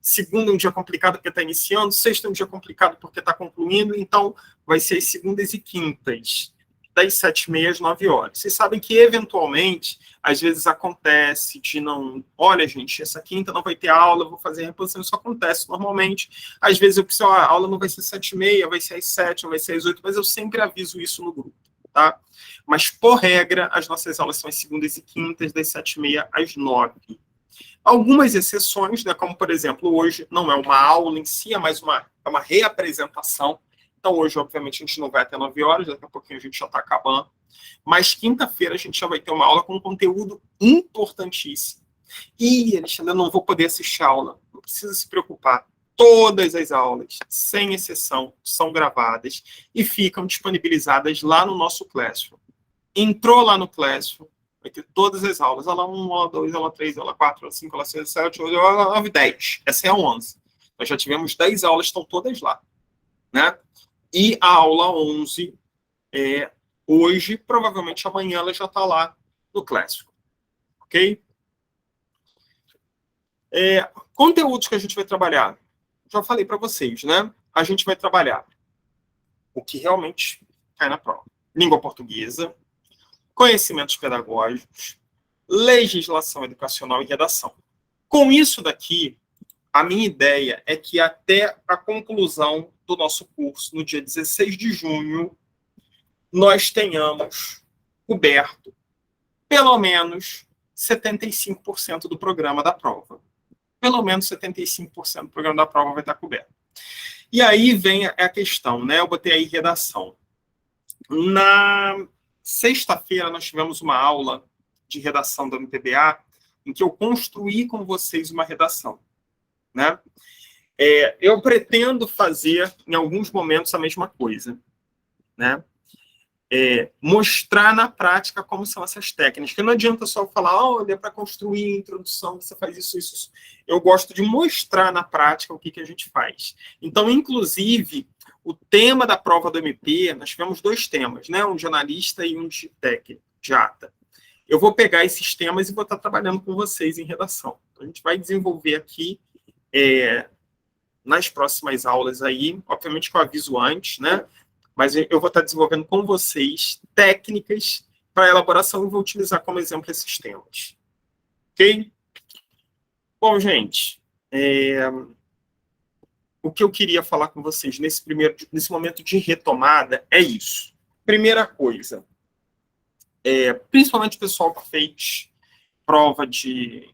Segunda é um dia complicado porque está iniciando, sexta é um dia complicado porque está concluindo, então vai ser as segundas e quintas, das 7h30 às 9h. Vocês sabem que, eventualmente, às vezes acontece de não... Olha, gente, essa quinta não vai ter aula, eu vou fazer reposição. Isso acontece normalmente. Às vezes eu preciso, a aula não vai ser 7h30, vai ser às 7, vai ser às 8, mas eu sempre aviso isso no grupo, tá? Mas, por regra, as nossas aulas são as segundas e quintas, das 7h30 às 9h. Algumas exceções, né, como, por exemplo, hoje não é uma aula em si, é mais uma reapresentação. Então, hoje, obviamente, a gente não vai até 9h, daqui a pouquinho a gente já está acabando. Mas quinta-feira a gente já vai ter uma aula com um conteúdo importantíssimo. E, Alexandre, eu não vou poder assistir a aula. Não precisa se preocupar. Todas as aulas, sem exceção, são gravadas e ficam disponibilizadas lá no nosso Classroom. Entrou lá no Classroom, vai ter todas as aulas. Aula 1, aula 2, aula 3, aula 4, aula 5, aula 6, aula 7, aula 9, 10. Essa é a 11. Nós já tivemos 10 aulas, estão todas lá, né? E a aula 11, hoje, provavelmente amanhã, ela já está lá no Classroom. Ok? Conteúdos que a gente vai trabalhar. Já falei para vocês, né? A gente vai trabalhar o que realmente cai na prova. Língua portuguesa, conhecimentos pedagógicos, legislação educacional e redação. Com isso daqui, a minha ideia é que até a conclusão do nosso curso, no dia 16 de junho, nós tenhamos coberto pelo menos 75% do programa da prova. Pelo menos 75% do programa da prova vai estar coberto. E aí vem a questão, né? Eu botei aí redação. Na sexta-feira, nós tivemos uma aula de redação da MPBA, em que eu construí com vocês uma redação, né? Eu pretendo fazer, em alguns momentos, a mesma coisa, né? Mostrar na prática como são essas técnicas. Que não adianta só falar, olha, para construir a introdução, você faz isso, isso, isso. Eu gosto de mostrar na prática o que a gente faz. Então, inclusive, o tema da prova do MP, nós tivemos 2 temas, né? Um de analista e um de técnico, de ata. Eu vou pegar esses temas e vou estar trabalhando com vocês em redação. Então, a gente vai desenvolver aqui nas próximas aulas aí, obviamente que eu aviso antes, né? Mas eu vou estar desenvolvendo com vocês técnicas para elaboração e vou utilizar como exemplo esses temas. Ok? Bom, gente, o que eu queria falar com vocês nesse momento de retomada é isso. Primeira coisa, principalmente o pessoal que fez prova de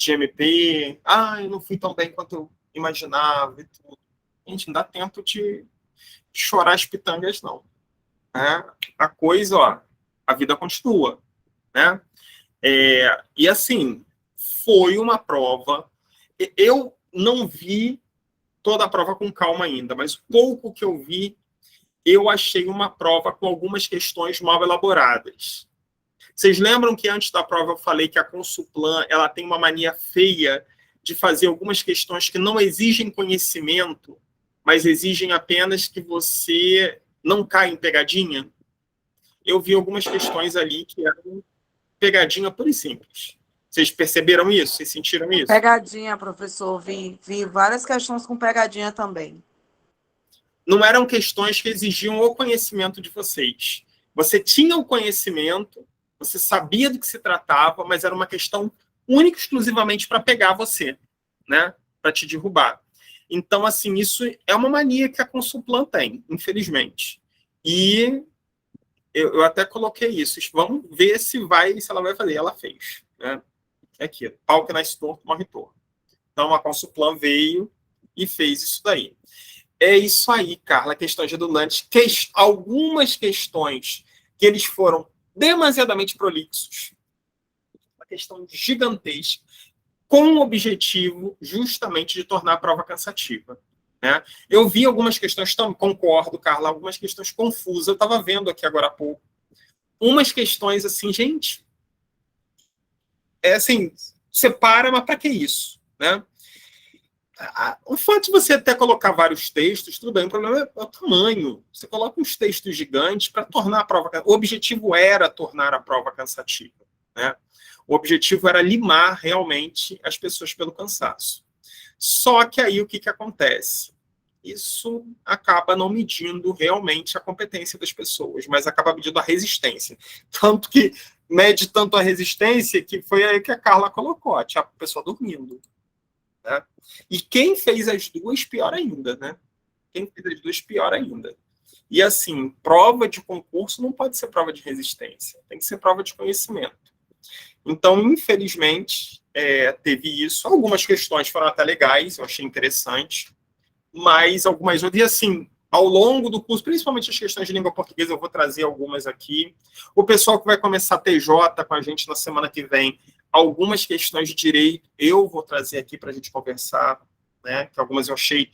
MP, eu não fui tão bem quanto eu imaginava e tudo. Gente, não dá tempo de chorar as pitangas, não. A coisa, a vida continua, né? E assim, foi uma prova. Eu não vi toda a prova com calma ainda, mas o pouco que eu vi, eu achei uma prova com algumas questões mal elaboradas. Vocês lembram que antes da prova eu falei que a Consulplan, ela tem uma mania feia de fazer algumas questões que não exigem conhecimento, mas exigem apenas que você não caia em pegadinha? Eu vi algumas questões ali que eram pegadinha pura e simples. Vocês perceberam isso? Vocês sentiram isso? Pegadinha, professor. Vi várias questões com pegadinha também. Não eram questões que exigiam o conhecimento de vocês. Você tinha o conhecimento, você sabia do que se tratava, mas era uma questão única e exclusivamente para pegar você, né? Para te derrubar. Então, assim, isso é uma mania que a Consulplan tem, infelizmente. E eu até coloquei isso. Vamos ver se ela vai fazer. Ela fez, né? É aqui, pau que nasce torto, morre torto. Então, a Consulplan veio e fez isso daí. É isso aí, Carla, questões redundantes. Algumas questões que eles foram demasiadamente prolixos. Uma questão gigantesca, com o objetivo justamente de tornar a prova cansativa. Né? Eu vi algumas questões, concordo, Carla, algumas questões confusas. Eu estava vendo aqui agora há pouco. Umas questões assim, gente, assim, separa, mas para que isso? Né? O fato de você até colocar vários textos, tudo bem, o problema é o tamanho. Você coloca uns textos gigantes para tornar a prova... O objetivo era tornar a prova cansativa. Né? O objetivo era limar realmente as pessoas pelo cansaço. Só que aí o que acontece? Isso acaba não medindo realmente a competência das pessoas, mas acaba medindo a resistência. Tanto que mede tanto a resistência que foi aí que a Carla colocou, a pessoa dormindo. Né? E quem fez as duas, pior ainda, né? Quem fez as duas, pior ainda. E assim, prova de concurso não pode ser prova de resistência, tem que ser prova de conhecimento. Então, infelizmente, teve isso. Algumas questões foram até legais, eu achei interessante, mas algumas outras, e assim, ao longo do curso, principalmente as questões de língua portuguesa, eu vou trazer algumas aqui. O pessoal que vai começar TJ com a gente na semana que vem, algumas questões de direito eu vou trazer aqui para a gente conversar, né? Que algumas eu achei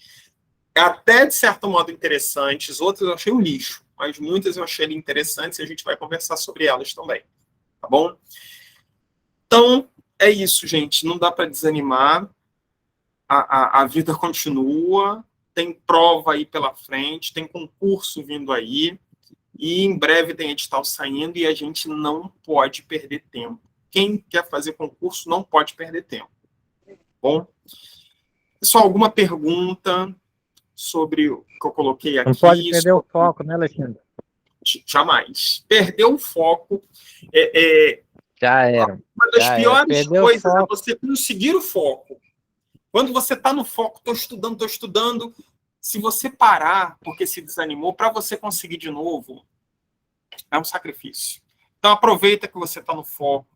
até, de certo modo, interessantes, outras eu achei um lixo, mas muitas eu achei interessantes e a gente vai conversar sobre elas também, tá bom? Então, é isso, gente. Não dá para desanimar. A vida continua, tem prova aí pela frente, tem concurso vindo aí, e em breve tem edital saindo e a gente não pode perder tempo. Quem quer fazer concurso não pode perder tempo. Bom, pessoal, alguma pergunta sobre o que eu coloquei aqui? Não pode perder o foco, né, Alexandre? Jamais. Perder o foco Já era. uma das piores coisas é foco. você conseguir o foco. Quando você está no foco, estou estudando, se você parar porque se desanimou, para você conseguir de novo, é um sacrifício. Então, aproveita que você está no foco.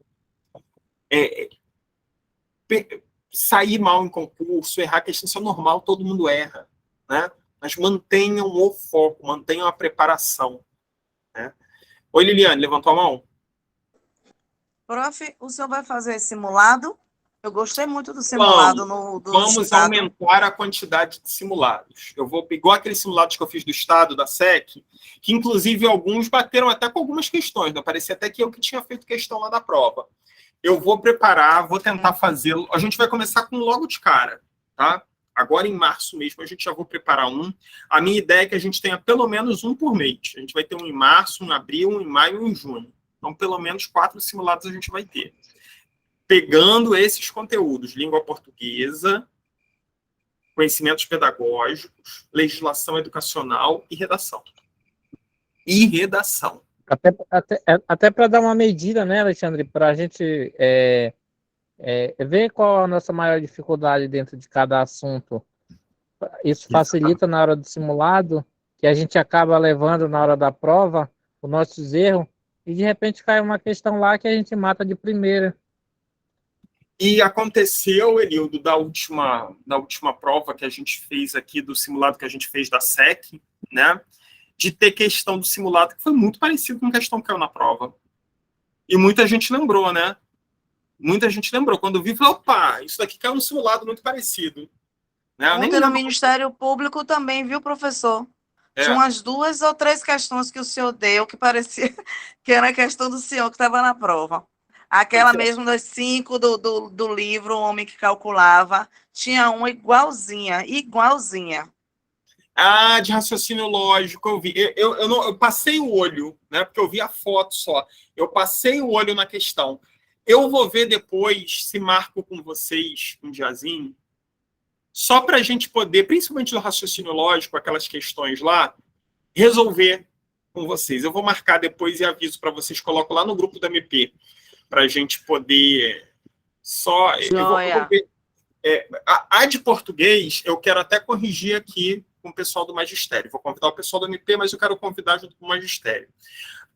Sair mal em concurso, errar questão, isso é normal, todo mundo erra. Né? Mas mantenham o foco, mantenham a preparação. Né? Oi, Liliane, levantou a mão? Prof, o senhor vai fazer simulado? Eu gostei muito do simulado do Vamos Estado. aumentar a quantidade de simulados. Eu vou igual aqueles simulados que eu fiz do Estado, da SEC, que inclusive alguns bateram até com algumas questões. Né? Parecia até que eu que tinha feito questão lá da prova. Eu vou preparar, vou tentar fazê-lo. A gente vai começar com logo de cara, tá? Agora em março mesmo a gente já vou preparar um. A minha ideia é que a gente tenha pelo menos um por mês. A gente vai ter um em março, um em abril, um em maio e um em junho. Então, pelo menos 4 simulados a gente vai ter. Pegando esses conteúdos, língua portuguesa, conhecimentos pedagógicos, legislação educacional e redação. E redação. Até para dar uma medida, né, Alexandre, para a gente ver qual a nossa maior dificuldade dentro de cada assunto. Isso facilita na hora do simulado, que a gente acaba levando na hora da prova os nossos erros, e de repente cai uma questão lá que a gente mata de primeira. E aconteceu, Elildo, da última prova que a gente fez aqui, do simulado que a gente fez da SEC, né? De ter questão do simulado que foi muito parecido com a questão que caiu na prova. E muita gente lembrou, né? Muita gente lembrou. Quando viu, falou, opa, isso daqui caiu no simulado muito parecido. Né? Ontem no Ministério Público também, viu, professor? Tinha umas 2 ou 3 questões que o senhor deu que parecia que era a questão do senhor que estava na prova. Aquela mesmo das 5 do livro, O Homem que Calculava, tinha uma igualzinha. Ah, de raciocínio lógico, eu vi. Eu passei o olho, né? Porque eu vi a foto só. Eu passei o olho na questão. Eu vou ver depois se marco com vocês um diazinho, só para a gente poder, principalmente no raciocínio lógico, aquelas questões lá, resolver com vocês. Eu vou marcar depois e aviso para vocês, coloco lá no grupo do MP, para a gente poder só... Eu vou ver, a de português, eu quero até corrigir aqui com o pessoal do magistério. Vou convidar o pessoal do MP, mas eu quero convidar junto com o magistério.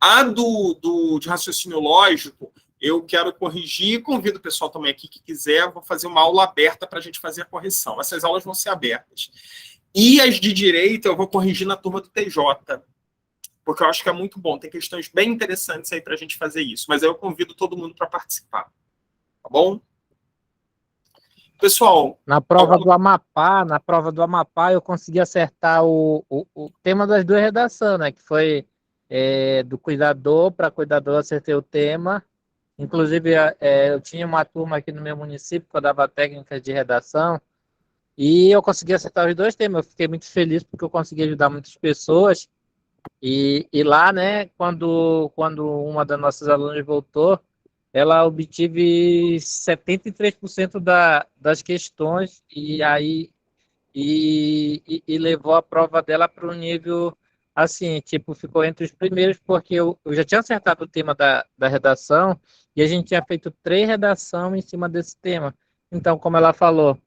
A de raciocínio lógico, eu quero corrigir, convido o pessoal também aqui que quiser, vou fazer uma aula aberta para a gente fazer a correção. Essas aulas vão ser abertas. E as de direito eu vou corrigir na turma do TJ, porque eu acho que é muito bom. Tem questões bem interessantes aí para a gente fazer isso. Mas aí eu convido todo mundo para participar. Tá bom? Pessoal... Na prova do Amapá, eu consegui acertar o tema das duas redações, né? Que foi do cuidador para cuidador, acertei o tema. Inclusive, eu tinha uma turma aqui no meu município que eu dava técnicas de redação e eu consegui acertar os dois temas. Eu fiquei muito feliz porque eu consegui ajudar muitas pessoas. E lá, né, quando uma das nossas alunas voltou, ela obtive 73% das questões e levou a prova dela para um nível assim, tipo, ficou entre os primeiros, porque eu já tinha acertado o tema da redação e a gente tinha feito 3 redações em cima desse tema. Então, como ela falou,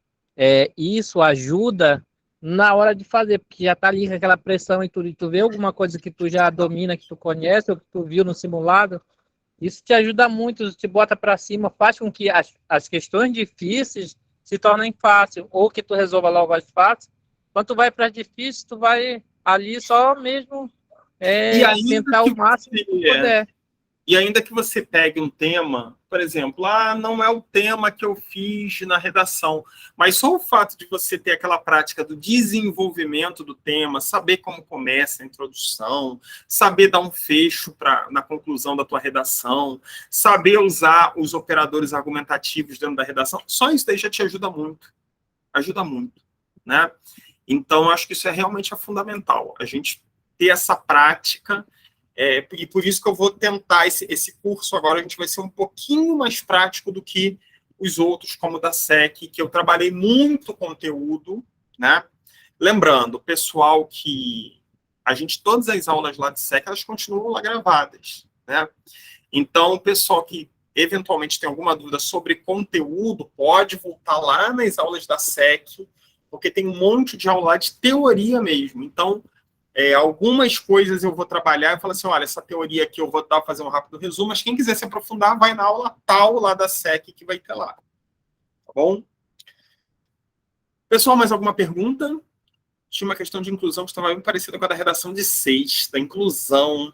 isso ajuda na hora de fazer, porque já tá ali com aquela pressão e tudo, e tu vê alguma coisa que tu já domina, que tu conhece, ou que tu viu no simulado, isso te ajuda muito, te bota para cima, faz com que as questões difíceis se tornem fáceis, ou que tu resolva logo as fáceis. Quando tu vai para as difíceis, tu vai ali só mesmo tentar o máximo que tu puder. E ainda que você pegue um tema, por exemplo, não é o tema que eu fiz na redação, mas só o fato de você ter aquela prática do desenvolvimento do tema, saber como começa a introdução, saber dar um fecho na conclusão da tua redação, saber usar os operadores argumentativos dentro da redação, só isso daí já te ajuda muito. Ajuda muito, né? Então, acho que isso é realmente fundamental, a gente ter essa prática. E por isso que eu vou tentar esse curso agora, a gente vai ser um pouquinho mais prático do que os outros, como o da SEC, que eu trabalhei muito conteúdo, né? Lembrando, pessoal, que todas as aulas lá de SEC, elas continuam lá gravadas, né? Então, o pessoal que eventualmente tem alguma dúvida sobre conteúdo, pode voltar lá nas aulas da SEC, porque tem um monte de aula lá de teoria mesmo. Então, algumas coisas eu vou trabalhar e falar assim, olha, essa teoria aqui eu vou fazer um rápido resumo, mas quem quiser se aprofundar, vai na aula tal lá da SEC que vai ter lá. Tá bom? Pessoal, mais alguma pergunta? Tinha uma questão de inclusão que estava bem parecida com a da redação de sexta, inclusão.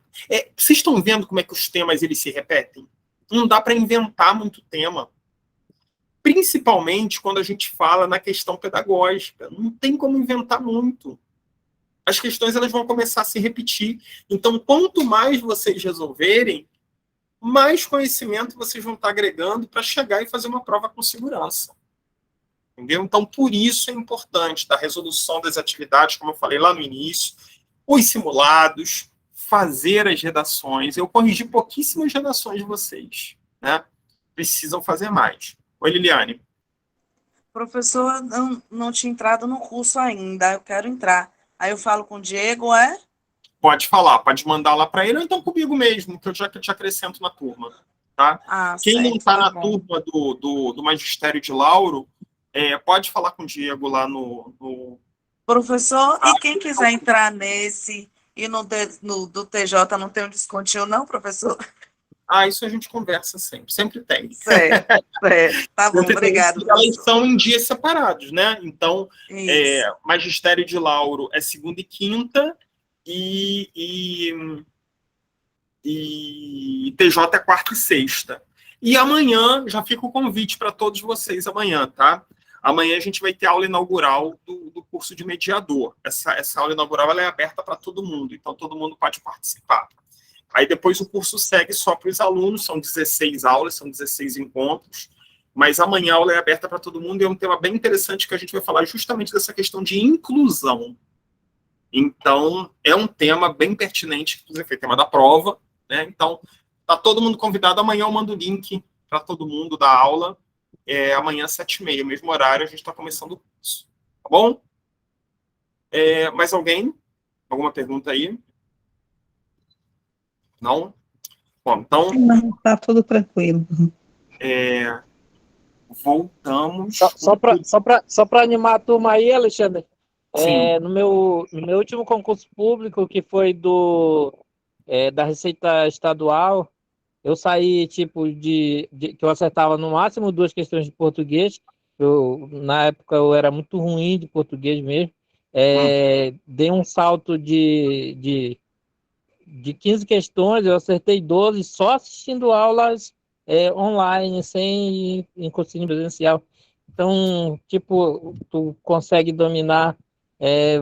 Vocês estão vendo como é que os temas eles se repetem? Não dá para inventar muito tema. Principalmente quando a gente fala na questão pedagógica. Não tem como inventar muito. As questões elas vão começar a se repetir. Então, quanto mais vocês resolverem, mais conhecimento vocês vão estar agregando para chegar e fazer uma prova com segurança. Entendeu? Então, por isso é importante a resolução das atividades, como eu falei lá no início, os simulados, fazer as redações. Eu corrigi pouquíssimas redações de vocês, né? Precisam fazer mais. Oi, Liliane. Professor, não tinha entrado no curso ainda, eu quero entrar. Aí eu falo com o Diego, Pode falar, pode mandar lá para ele, ou então comigo mesmo, que eu já te acrescento na turma. Tá? Quem não está na turma do Magistério de Lauro, pode falar com o Diego lá no... Professor, e quem quiser entrar nesse e do TJ não tem um descontinho não, professor? Isso a gente conversa sempre tem. Certo. Tá bom, obrigado. Elas são em dias separados, né? Então, Magistério de Lauro é segunda e quinta, e TJ é quarta e sexta. E amanhã, já fica o convite para todos vocês amanhã, tá? Amanhã a gente vai ter a aula inaugural do curso de mediador. Essa aula inaugural ela é aberta para todo mundo, então todo mundo pode participar. Aí depois o curso segue só para os alunos, são 16 aulas, são 16 encontros, mas amanhã a aula é aberta para todo mundo e é um tema bem interessante que a gente vai falar justamente dessa questão de inclusão. Então, é um tema bem pertinente, inclusive foi tema da prova, né? Então, tá todo mundo convidado, amanhã eu mando o link para todo mundo da aula. Amanhã, 7h30, mesmo horário, a gente está começando o curso. Tá bom? Mais alguém? Alguma pergunta aí? Não? Bom, então... Não, tá tudo tranquilo. Voltamos... Só para animar a turma aí, Alexandre, Sim. no meu último concurso público, que foi da Receita Estadual, eu saí, tipo, que eu acertava no máximo 2 questões de português. Na época eu era muito ruim de português mesmo. Dei um salto de 15 questões, eu acertei 12 só assistindo aulas online, sem ir em cursinho presencial. Então, tipo, tu consegue dominar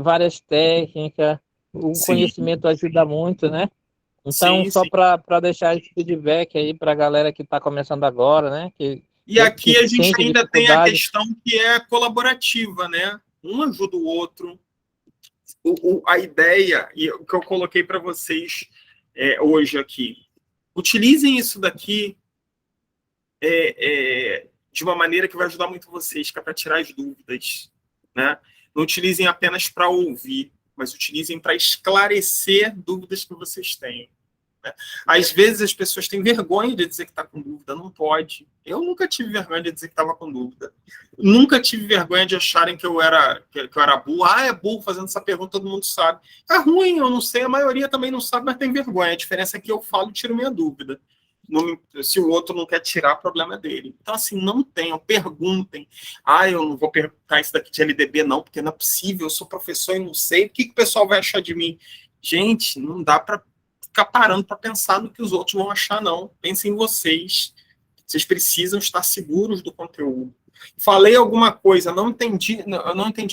várias técnicas, o Sim. conhecimento ajuda muito, né? Então, Sim, só sim. para deixar esse feedback aí para a galera que está começando agora, né? E aqui a gente sente ainda tem a dificuldade. questão que é colaborativa, né? Um ajuda o outro. A ideia, e o que eu coloquei para vocês hoje aqui, utilizem isso daqui de uma maneira que vai ajudar muito vocês, que é para tirar as dúvidas, né? Não utilizem apenas para ouvir, mas utilizem para esclarecer dúvidas que vocês têm. Né? Às vezes as pessoas têm vergonha de dizer que está com dúvida, não pode. Eu nunca tive vergonha de dizer que estava com dúvida. Nunca tive vergonha de acharem que eu era burro. É burro fazendo essa pergunta, todo mundo sabe. É ruim, eu não sei, a maioria também não sabe, mas tem vergonha. A diferença é que eu falo e tiro minha dúvida. Se o outro não quer tirar, o problema é dele. Então, assim, não tenham, perguntem. Eu não vou perguntar isso daqui de LDB, não, porque não é possível, eu sou professor e não sei. O que o pessoal vai achar de mim? Gente, não dá para ficar parando para pensar no que os outros vão achar, não. Pensem em vocês. Vocês precisam estar seguros do conteúdo. Falei alguma coisa, eu não entendi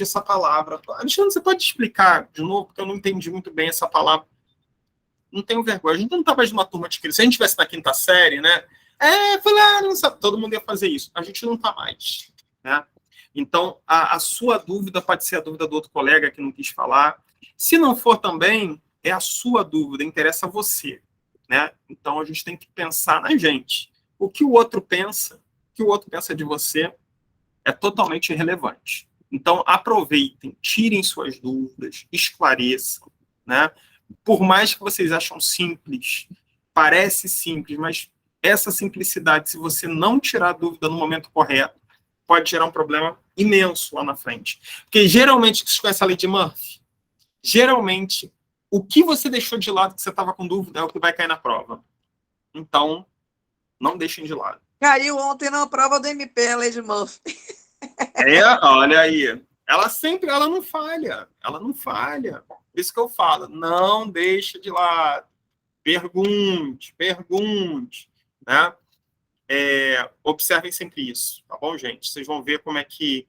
essa palavra. Alexandre, você pode explicar de novo, porque eu não entendi muito bem essa palavra. Não tenho vergonha. A gente não está mais numa turma de criança. Se a gente estivesse na 5ª série, né? Não sabe. Todo mundo ia fazer isso. A gente não está mais. Né? Então, a sua dúvida pode ser a dúvida do outro colega que não quis falar. Se não for também, é a sua dúvida, interessa a você. Né? Então, a gente tem que pensar na gente. O que o outro pensa de você é totalmente irrelevante. Então, aproveitem, tirem suas dúvidas, esclareçam. Né? Por mais que vocês acham simples, parece simples, mas essa simplicidade, se você não tirar a dúvida no momento correto, pode gerar um problema imenso lá na frente. Porque geralmente, vocês conhecem a lei de Murphy? Geralmente, o que você deixou de lado que você estava com dúvida é o que vai cair na prova. Então, não deixem de lado. Caiu ontem na prova do MP, a lei de Murphy. Olha aí. Ela não falha. Ela não falha. Por isso que eu falo, não deixe de lado. Pergunte. Né? Observem sempre isso, tá bom, gente? Vocês vão ver como é que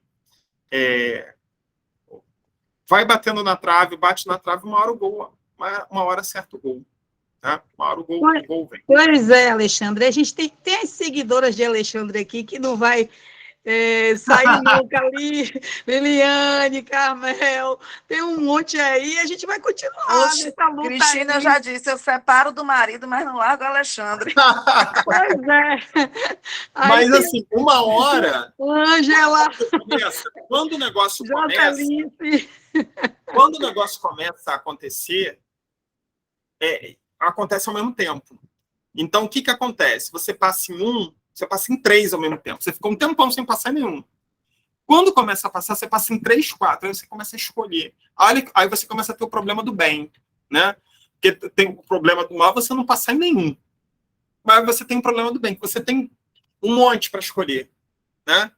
vai batendo na trave, bate na trave, uma hora o gol, uma hora acerta o gol. Né? Uma hora o gol vem. Pois é, Alexandre. A gente tem as seguidoras de Alexandre aqui que não vai sair nunca ali. Liliane, Carmel, tem um monte aí. A gente vai continuar nessa luta. Cristina já disse, eu separo do marido, mas não largo o Alexandre. Pois é. Mas assim, uma hora... Ângela. Quando o negócio começa a acontecer, acontece ao mesmo tempo. Então, o que acontece? Você passa em 3 ao mesmo tempo. Você ficou um tempão sem passar em nenhum. Quando começa a passar, você passa em 3, 4. Aí você começa a escolher. Aí você começa a ter o problema do bem. Né? Porque tem o problema do mal, você não passar em nenhum. Mas você tem o problema do bem, que você tem um monte para escolher. Né?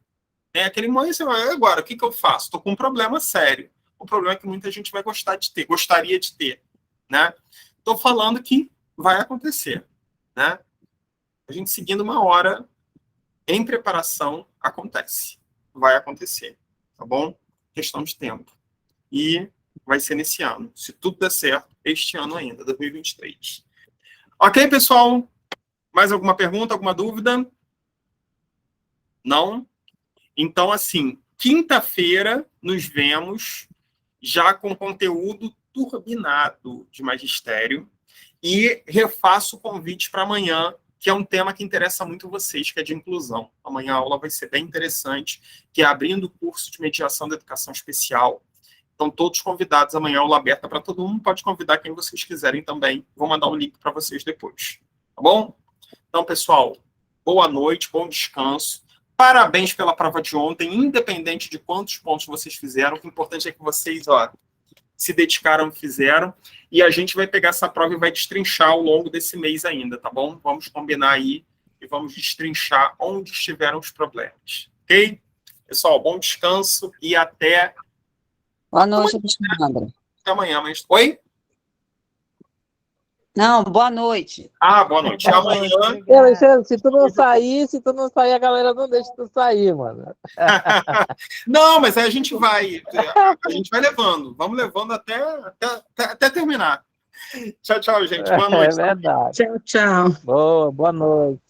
Aquele monte, você vai, agora, o que eu faço? Estou com um problema sério. O problema é que muita gente vai gostaria de ter. Né? Estou falando que vai acontecer. Né? A gente seguindo uma hora em preparação, acontece. Vai acontecer. Tá bom? Questão de tempo. E vai ser nesse ano. Se tudo der certo, este ano ainda, 2023. Ok, pessoal? Mais alguma pergunta, alguma dúvida? Não? Então, assim, quinta-feira nos vemos já com conteúdo turbinado de magistério e refaço o convite para amanhã, que é um tema que interessa muito vocês, que é de inclusão. Amanhã a aula vai ser bem interessante, que é abrindo o curso de mediação da educação especial. Então, todos convidados, amanhã aula aberta para todo mundo, pode convidar quem vocês quiserem também. Vou mandar um link para vocês depois. Tá bom? Então, pessoal, boa noite, bom descanso. Parabéns pela prova de ontem, independente de quantos pontos vocês fizeram. O importante é que vocês, se dedicaram e fizeram. E a gente vai pegar essa prova e vai destrinchar ao longo desse mês ainda, tá bom? Vamos combinar aí e vamos destrinchar onde estiveram os problemas. Ok? Pessoal, bom descanso e até... Boa noite, Alexandre. Até amanhã. Mas... Oi? Não, boa noite. Boa noite. Amanhã... Alexandre, se tu não sair, a galera não deixa tu sair, mano. Não, mas aí a gente vai levando. Vamos levando até terminar. Tchau, gente. Boa noite. É verdade. Tchau, tchau. Boa noite.